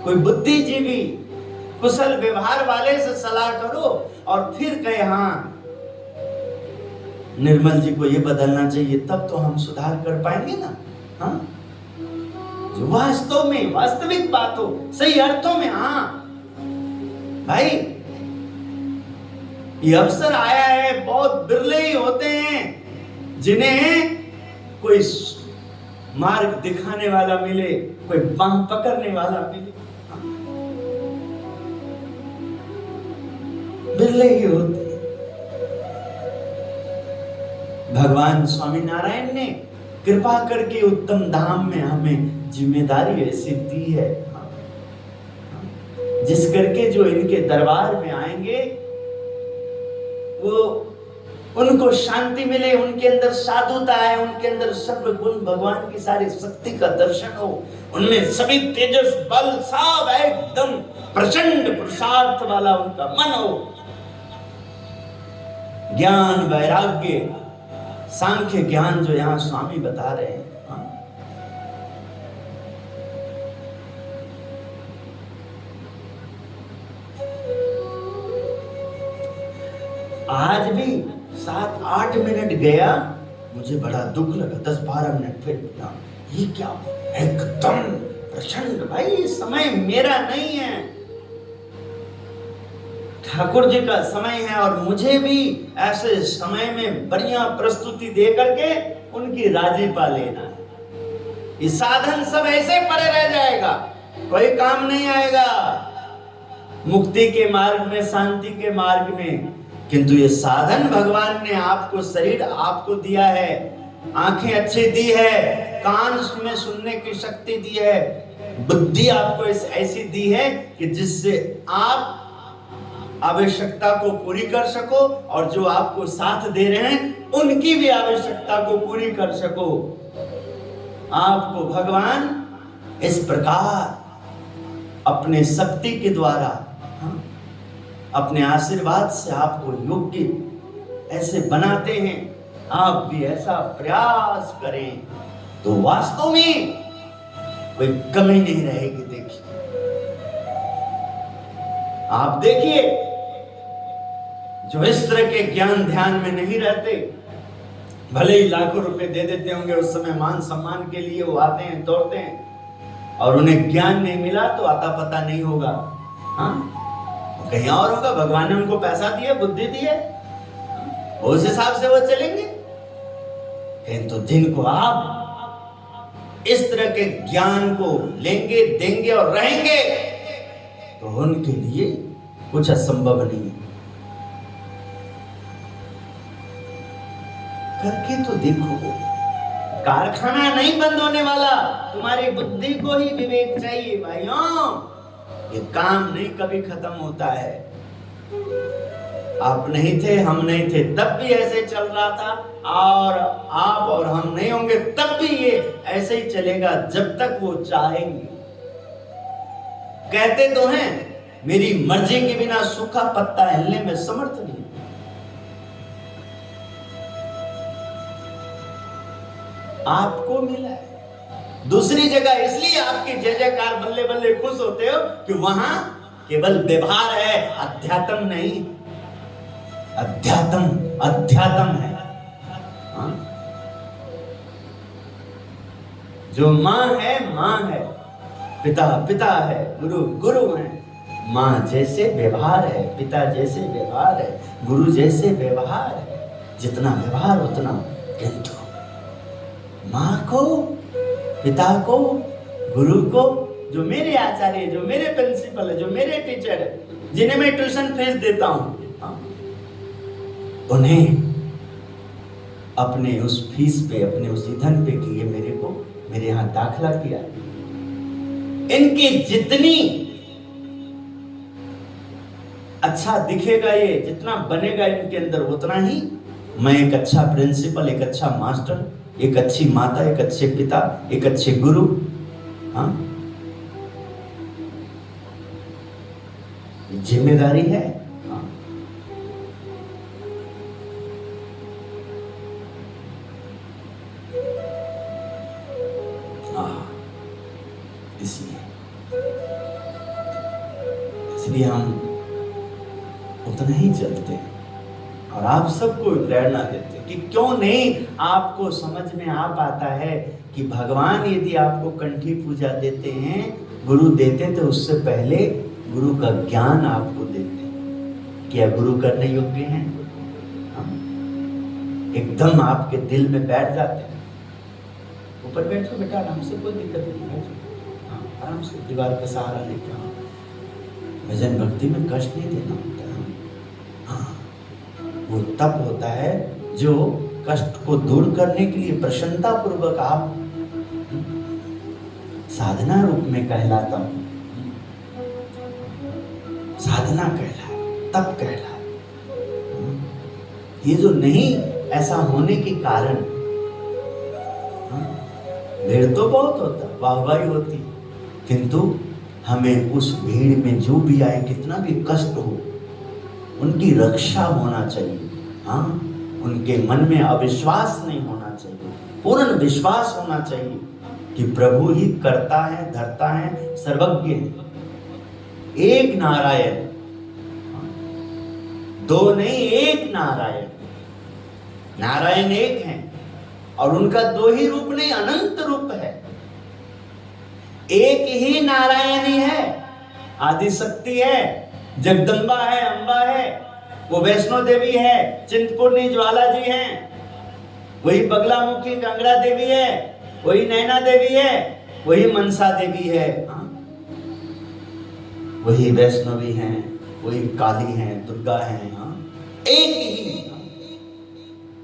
कोई बुद्धिजीवी कुशल व्यवहार वाले से सलाह करो और फिर कहे निर्मल जी को ये बदलना चाहिए, तब तो हम सुधार कर पाएंगे ना। जो वास्तव में वास्तविक बात हो, सही अर्थों में भाई ये अवसर आया है, बहुत बिरले ही होते हैं जिन्हें कोई मार्ग दिखाने वाला मिले, कोई बांह पकड़ने वाला मिले। बिरले ही होते। भगवान स्वामी नारायण ने कृपा करके उत्तम धाम में हमें जिम्मेदारी ऐसी दी है, जिस करके जो इनके दरबार में आएंगे वो उनको शांति मिले, उनके अंदर साधुता है, उनके अंदर सर्व गुण भगवान की सारी शक्ति का दर्शन हो, उनमें सभी तेजस बल सब एकदम प्रचंड पुरुषार्थ वाला उनका मन हो। ज्ञान वैराग्य सांख्य ज्ञान जो यहाँ स्वामी बता रहे हैं, आज भी 7-8 मिनट गया, मुझे बड़ा दुख लगा। 10-12 मिनट फिर ये क्या, एकदम प्रचंड। भाई समय मेरा नहीं है, ठाकुर जी का समय है, और मुझे भी ऐसे समय में बढ़िया प्रस्तुति दे करके उनकी राजी पा लेना है। ये साधन सब ऐसे पड़े रह जाएगा, कोई काम नहीं आएगा मुक्ति के मार्ग में, शांति के मार्ग में। किंतु ये साधन भगवान ने आपको शरीर आपको दिया है, आंखें अच्छी दी है, कान में सुनने की शक्ति दी है, बुद्धि आपको ऐसी दी है कि जिससे आप आवश्यकता को पूरी कर सको, और जो आपको साथ दे रहे हैं उनकी भी आवश्यकता को पूरी कर सको। आपको भगवान इस प्रकार अपने शक्ति के द्वारा, अपने आशीर्वाद से आपको योग्य ऐसे बनाते हैं। आप भी ऐसा प्रयास करें तो वास्तव में कोई कमी नहीं रहेगी। देखिए, आप देखिए जो इस तरह के ज्ञान ध्यान में नहीं रहते, भले ही लाखों रुपए दे देते होंगे उस समय मान सम्मान के लिए, वो आते हैं दौड़ते हैं, और उन्हें ज्ञान नहीं मिला तो आता पता नहीं होगा, कहीं और होगा। भगवान ने उनको पैसा दिया, बुद्धि दी है, उस हिसाब से वो चलेंगे। किंतु जिनको आप इस तरह के ज्ञान को लेंगे, देंगे और रहेंगे, तो उनके लिए कुछ असंभव नहीं है। करके तो देखो, कारखाना नहीं बंद होने वाला, तुम्हारी बुद्धि को ही विवेक चाहिए भाइयों। ये काम नहीं कभी खत्म होता है। आप नहीं थे, हम नहीं थे, तब भी ऐसे चल रहा था, और आप और हम नहीं होंगे तब भी ये ऐसे ही चलेगा जब तक वो चाहेंगे। कहते तो हैं मेरी मर्जी के बिना सूखा पत्ता हिलने में समर्थ नहीं। आपको मिला है। दूसरी जगह इसलिए आपकी जय जयकार बल्ले बल्ले खुश होते हो कि वहां केवल व्यवहार है, अध्यात्म नहीं। अध्यात्म है। हाँ? जो माँ है, पिता है, गुरु है। माँ जैसे व्यवहार है, पिता जैसे व्यवहार है, गुरु जैसे व्यवहार है। जितना व्यवहार उतना, किंतु माँ को, पिता को, गुरु को, जो मेरे आचार्य, जो मेरे प्रिंसिपल है, जो मेरे टीचर है, जिन्हें मैं ट्यूशन फीस देता हूं, उन्हें अपने उस फीस पे, अपने उस ईंधन पे कि ये मेरे यहां दाखिला किया, इनकी जितनी अच्छा दिखेगा, ये जितना बनेगा इनके अंदर, उतना ही मैं एक अच्छा प्रिंसिपल, एक अच्छा मास्टर, एक अच्छी माता, एक अच्छे पिता, एक अच्छे गुरु, हाँ, जिम्मेदारी है। इसलिए हम उतना ही चलते हैं और आप सबको प्रेरणा देते हैं कि क्यों नहीं आपको समझ में आ पाता है कि भगवान यदि आपको कंठी पूजा देते हैं, गुरु देते हैं, तो उससे पहले गुरु का ज्ञान आपको देते हैं। क्या गुरु करने योग्य हैं? एकदम आपके दिल में बैठ जाते हैं। ऊपर बैठो बेटा, आराम से, कोई दिक्कत नहीं है, आराम से दीवार का सहारा लेके आओ। भजन भक्ति में कष्ट नहीं देना होता है। हाँ, वो तप होता है जो कष्ट को दूर करने के लिए प्रसन्नता पूर्वक आप साधना रूप में कहलाता हूं। साधना कहलाए, तप कहलाए। ये जो नहीं ऐसा होने के कारण, भीड़ तो बहुत होता, वाहवाही होती, किंतु हमें उस भीड़ में जो भी आए, कितना भी कष्ट हो, उनकी रक्षा होना चाहिए। हाँ, उनके मन में अविश्वास नहीं होना चाहिए, पूर्ण विश्वास होना चाहिए कि प्रभु ही करता है, धरता है, सर्वज्ञ है। एक नारायण, दो नहीं, एक नारायण। नारायण एक है और उनका दो ही रूप नहीं, अनंत रूप है। एक ही नारायणी है, आदि शक्ति है, जगदम्बा है, अंबा है, वो वैष्णो देवी है, चिंतपूर्णी ज्वाला जी हैं, वही बगलामुखी गंगड़ा देवी है, वही नैना देवी है, वही मनसा देवी है, वही वैष्णवी हैं, वही काली हैं, दुर्गा हैं। एक ही,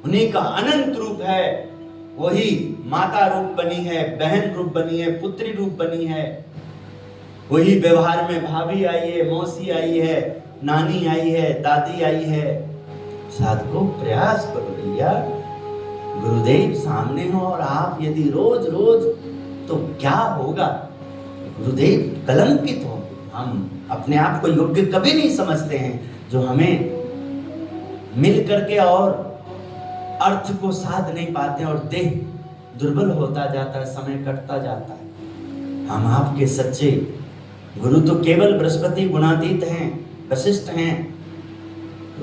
उन्हीं का अनंत रूप है। वही माता रूप बनी है, बहन रूप बनी है, पुत्री रूप बनी है। वही व्यवहार में भाभी आई है, मौसी आई है, नानी आई है, दादी आई है। साधकों, प्रयास करो भैया, गुरुदेव सामने हो और आप यदि रोज रोज, तो क्या होगा? गुरुदेव कलंकित हो। हम अपने आप को योग्य कभी नहीं समझते हैं, जो हमें मिल करके और अर्थ को साध नहीं पाते और देह दुर्बल होता जाता है, समय कटता जाता है। हम आपके सच्चे गुरु तो केवल बृहस्पति गुणातीत हैं, वशिष्ठ हैं,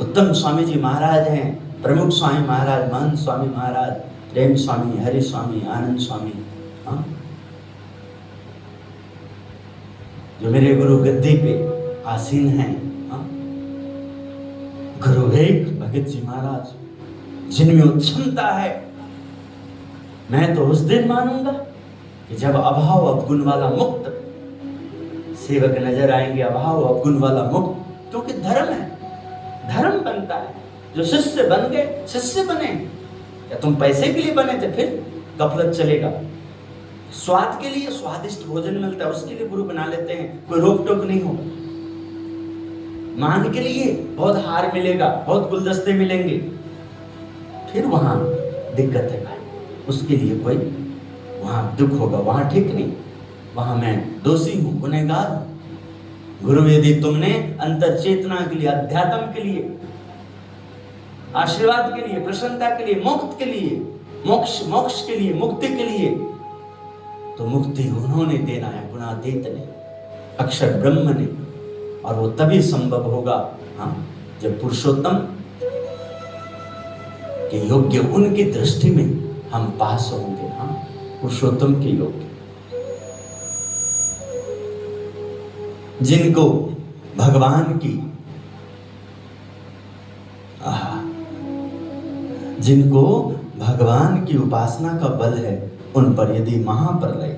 उत्तम स्वामी जी महाराज हैं, प्रमुख स्वामी महाराज, महंत स्वामी महाराज, प्रेम स्वामी, हरि स्वामी, आनंद स्वामी। हाँ, जो मेरे गुरु गद्दी पे आसीन हैं। हाँ, गुरु एक भगत जी महाराज, जिनमें क्षमता है। मैं तो उस दिन मानूंगा कि जब अभाव अवगुण वाला मुक्त सेवक नजर आएंगे, अभाव अवगुण वाला मुक्त, क्योंकि धर्म है, धर्म बनता है। जो शिष्य बन गए, शिष्य बने। या तुम पैसे के लिए बने थे, फिर गफलत चलेगा। स्वाद के लिए स्वादिष्ट भोजन मिलता है, उसके लिए गुरु बना लेते हैं, कोई रोक टोक नहीं हो। मान के लिए बहुत हार मिलेगा, बहुत गुलदस्ते मिलेंगे, फिर वहां दिक्कत है भाई, उसके लिए कोई वहां दुख होगा, वहां ठीक नहीं। वहां मैं दोषी हूं, गुनहगार हूं। गुरु यदि तुमने अंतर चेतना के लिए, अध्यात्म के लिए, आशीर्वाद के लिए, प्रसन्नता के लिए, मुक्त के लिए मोक्ष के लिए, मुक्ति के लिए, तो मुक्ति उन्होंने देना है, गुणातीत ने, अक्षर ब्रह्म ने। और वो तभी संभव होगा जब पुरुषोत्तम के योग्य उनकी दृष्टि में हम पास होंगे। पुरुषोत्तम के योग्य, जिनको भगवान की उपासना का बल है, उन पर यदि महाप्रलय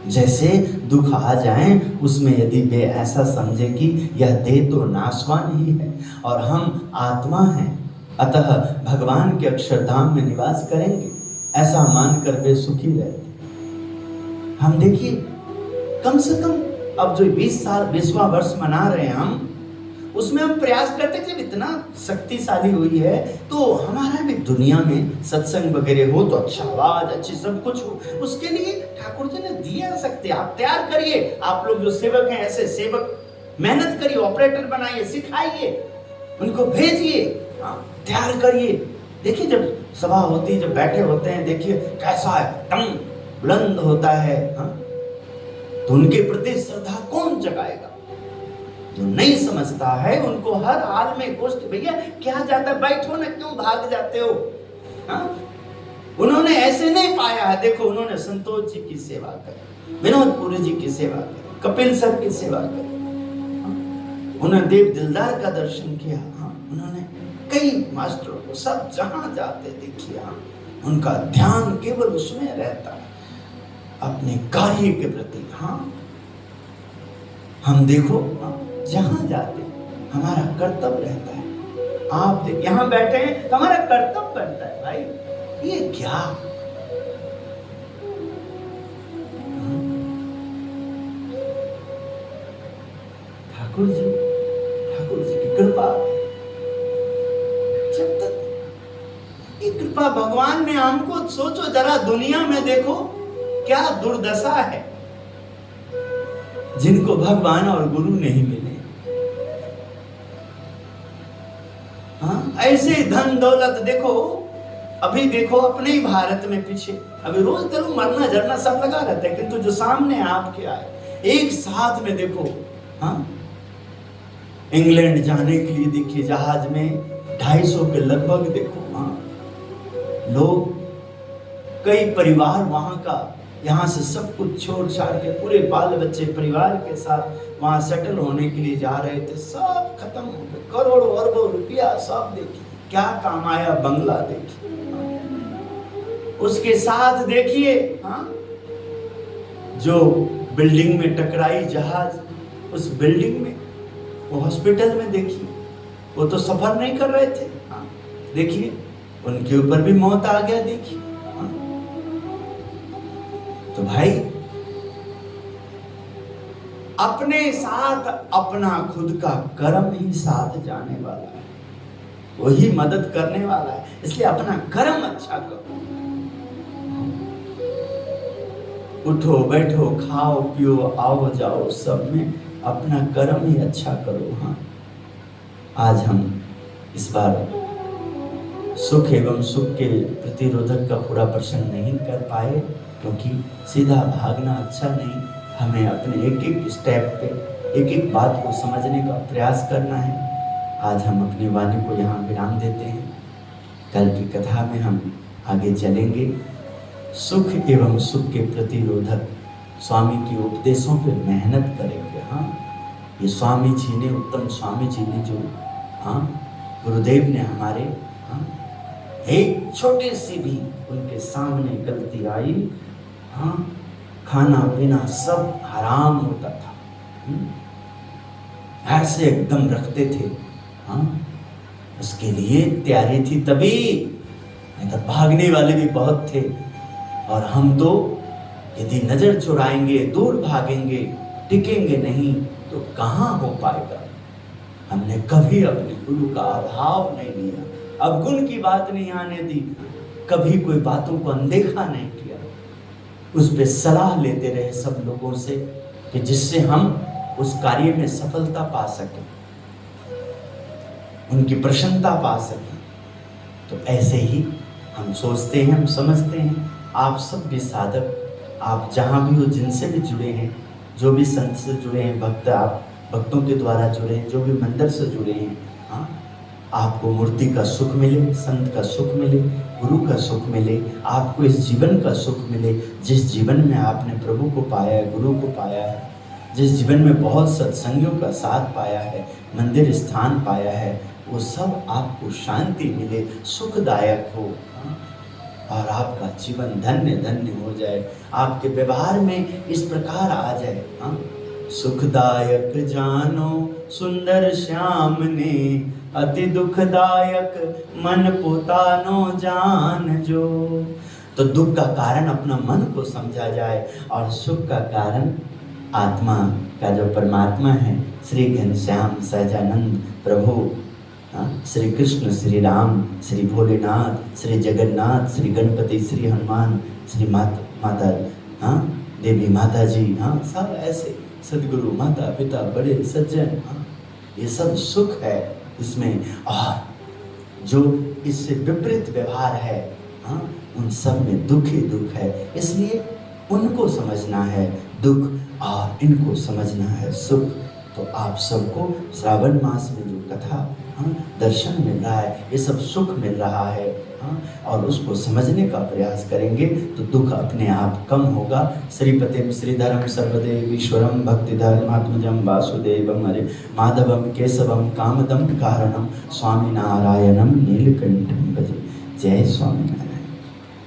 जैसे दुख आ जाएं, उसमें यदि वे ऐसा समझे कि यह देह तो नाशवान ही है और हम आत्मा हैं, अतः भगवान के अक्षरधाम में निवास करेंगे, ऐसा मानकर वे सुखी रहते। हम देखिए, कम से कम अब जो 20वां वर्ष मना रहे हैं हम, उसमें हम प्रयास करते हैं कि जब इतना शक्तिशाली हुई है तो हमारा भी दुनिया में सत्संग वगैरह हो तो अच्छा आवाज, अच्छी सब कुछ हो, उसके लिए ठाकुर जी ने दिया सकते। आप तैयार करिए, आप लोग जो सेवक हैं ऐसे सेवक मेहनत करिए, ऑपरेटर बनाइए, सिखाइए, उनको भेजिए, तैयार करिए। देखिए जब सभा होती है, जब बैठे होते हैं, देखिए कैसा एकदम बुलंद होता है, तो उनके प्रति श्रद्धा कौन जगाएगा? जो नहीं समझता है उनको हर हाल में गोष्ठ, भैया क्या जाता है, बैठो ना, क्यों भाग जाते हो? उन्होंने ऐसे नहीं पाया है। देखो उन्होंने संतोष जी की सेवा करी, विनोद पुरी जी की सेवा करी, कपिल सर की सेवा करी, उन्होंने देव दिलदार का दर्शन किया, उन्होंने कई मास्टरों को, सब जहां जाते देखिए उनका ध्यान केवल उसमें रहता है, अपने कार्य के प्रति। हम देखो जहां जाते हमारा कर्तव्य रहता है। आप यहां बैठे हैं तो हमारा कर्तव्य बनता है भाई, ये क्या? ठाकुर जी की कृपा, जब तक ये कृपा भगवान ने हमको, सोचो जरा, दुनिया में देखो क्या दुर्दशा है जिनको भगवान और गुरु नहीं मिले। ऐसे धन दौलत देखो, अभी देखो अपने ही भारत में पीछे, अभी रोज देखो मरना झरना सब लगा रहता है, किंतु जो सामने आपके आए एक साथ में देखो, इंग्लैंड जाने के लिए देखिए जहाज में 250 के लगभग देखो, लोग, कई परिवार वहां का, यहाँ से सब कुछ छोड़ छाड़ के पूरे बाल बच्चे परिवार के साथ वहां सेटल होने के लिए जा रहे थे, सब खत्म हो गए, करोड़ों अरबों रुपया सब देखिए, क्या काम आया बंगला देखिए, उसके साथ देखिए जो बिल्डिंग में टकराई जहाज, उस बिल्डिंग में, वो हॉस्पिटल में देखिए, वो तो सफर नहीं कर रहे थे, देखिए उनके ऊपर भी मौत आ गया, देखिए। तो भाई अपने साथ अपना खुद का कर्म ही साथ जाने वाला है, वही मदद करने वाला है, इसलिए अपना कर्म अच्छा करो। उठो बैठो खाओ पियो आओ जाओ सब में अपना कर्म ही अच्छा करो। आज हम इस बार सुख एवं सुख के प्रतिरोधक का पूरा प्रसंग नहीं कर पाए, क्योंकि सीधा भागना अच्छा नहीं, हमें अपने एक एक स्टेप पे एक एक बात को समझने का प्रयास करना है। आज हम अपनी वाणी को यहाँ विराम देते हैं, कल की कथा में हम आगे चलेंगे। सुख एवं सुख के प्रतिरोधक स्वामी के उपदेशों पे मेहनत करेंगे। ये स्वामी जी ने, उत्तम स्वामी जी ने जो गुरुदेव ने हमारे एक छोटे सी भी उनके सामने गलती आई, खाना पीना सब हराम होता था, ऐसे एकदम रखते थे, उसके लिए तैयारी थी तभी, नहीं तो भागने वाले भी बहुत थे। और हम तो यदि नजर चुराएंगे, दूर भागेंगे, टिकेंगे नहीं तो कहाँ हो पाएगा। हमने कभी अपने गुरु का अभाव नहीं लिया, अवगुण की बात नहीं आने दी, कभी कोई बातों को अनदेखा नहीं किया, उस पे सलाह लेते रहे सब लोगों से कि जिससे हम उस कार्य में सफलता पा सकें, उनकी प्रसन्नता पा सकें। तो ऐसे ही हम सोचते हैं, हम समझते हैं, आप सब भी साधक, आप जहाँ भी हो, जिनसे भी जुड़े हैं, जो भी संत से जुड़े हैं, आप भक्तों के द्वारा जुड़े हैं, जो भी मंदिर से जुड़े हैं, हाँ, आपको मूर्ति का सुख मिले, संत का सुख मिले, गुरु का सुख मिले, आपको इस जीवन का सुख मिले, जिस जीवन में आपने प्रभु को पाया है, गुरु को पाया है, जिस जीवन में बहुत सत्संगियों का साथ पाया है, मंदिर स्थान पाया है, वो सब आपको शांति मिले, सुखदायक हो, हाँ? और आपका जीवन धन्य धन्य हो जाए, आपके व्यवहार में इस प्रकार आ जाए, हाँ? सुखदायक जानो सुंदर श्याम ने, अति दुखदायक मन पोतानो जान जो। तो दुख का कारण अपना मन को समझा जाए और सुख का कारण आत्मा का जो परमात्मा है, श्री घनश्याम सहजानंद प्रभु, श्री कृष्ण, श्री राम, श्री भोलेनाथ, श्री जगन्नाथ, श्री गणपति, श्री हनुमान, श्री माता देवी माता जी, हाँ, सब ऐसे सदगुरु, माता पिता, बड़े सज्जन, हाँ, ये सब सुख है इसमें। और जो इससे विपरीत व्यवहार है, हाँ, उन सब में दुख ही दुख है। इसलिए उनको समझना है दुख और इनको समझना है सुख। तो आप सबको श्रावण मास में जो कथा, हाँ, दर्शन मिल रहा है, ये सब सुख मिल रहा है, हाँ, और उसको समझने का प्रयास करेंगे तो दुख अपने आप कम होगा। श्रीपतिम श्रीधरम सर्वदेव ईश्वरम भक्तिधर्मात्मजम वासुदेवम हरे माधवम केशवम कामदम कारणम स्वामी नारायणम नीलकंठम भजे। जय स्वामी।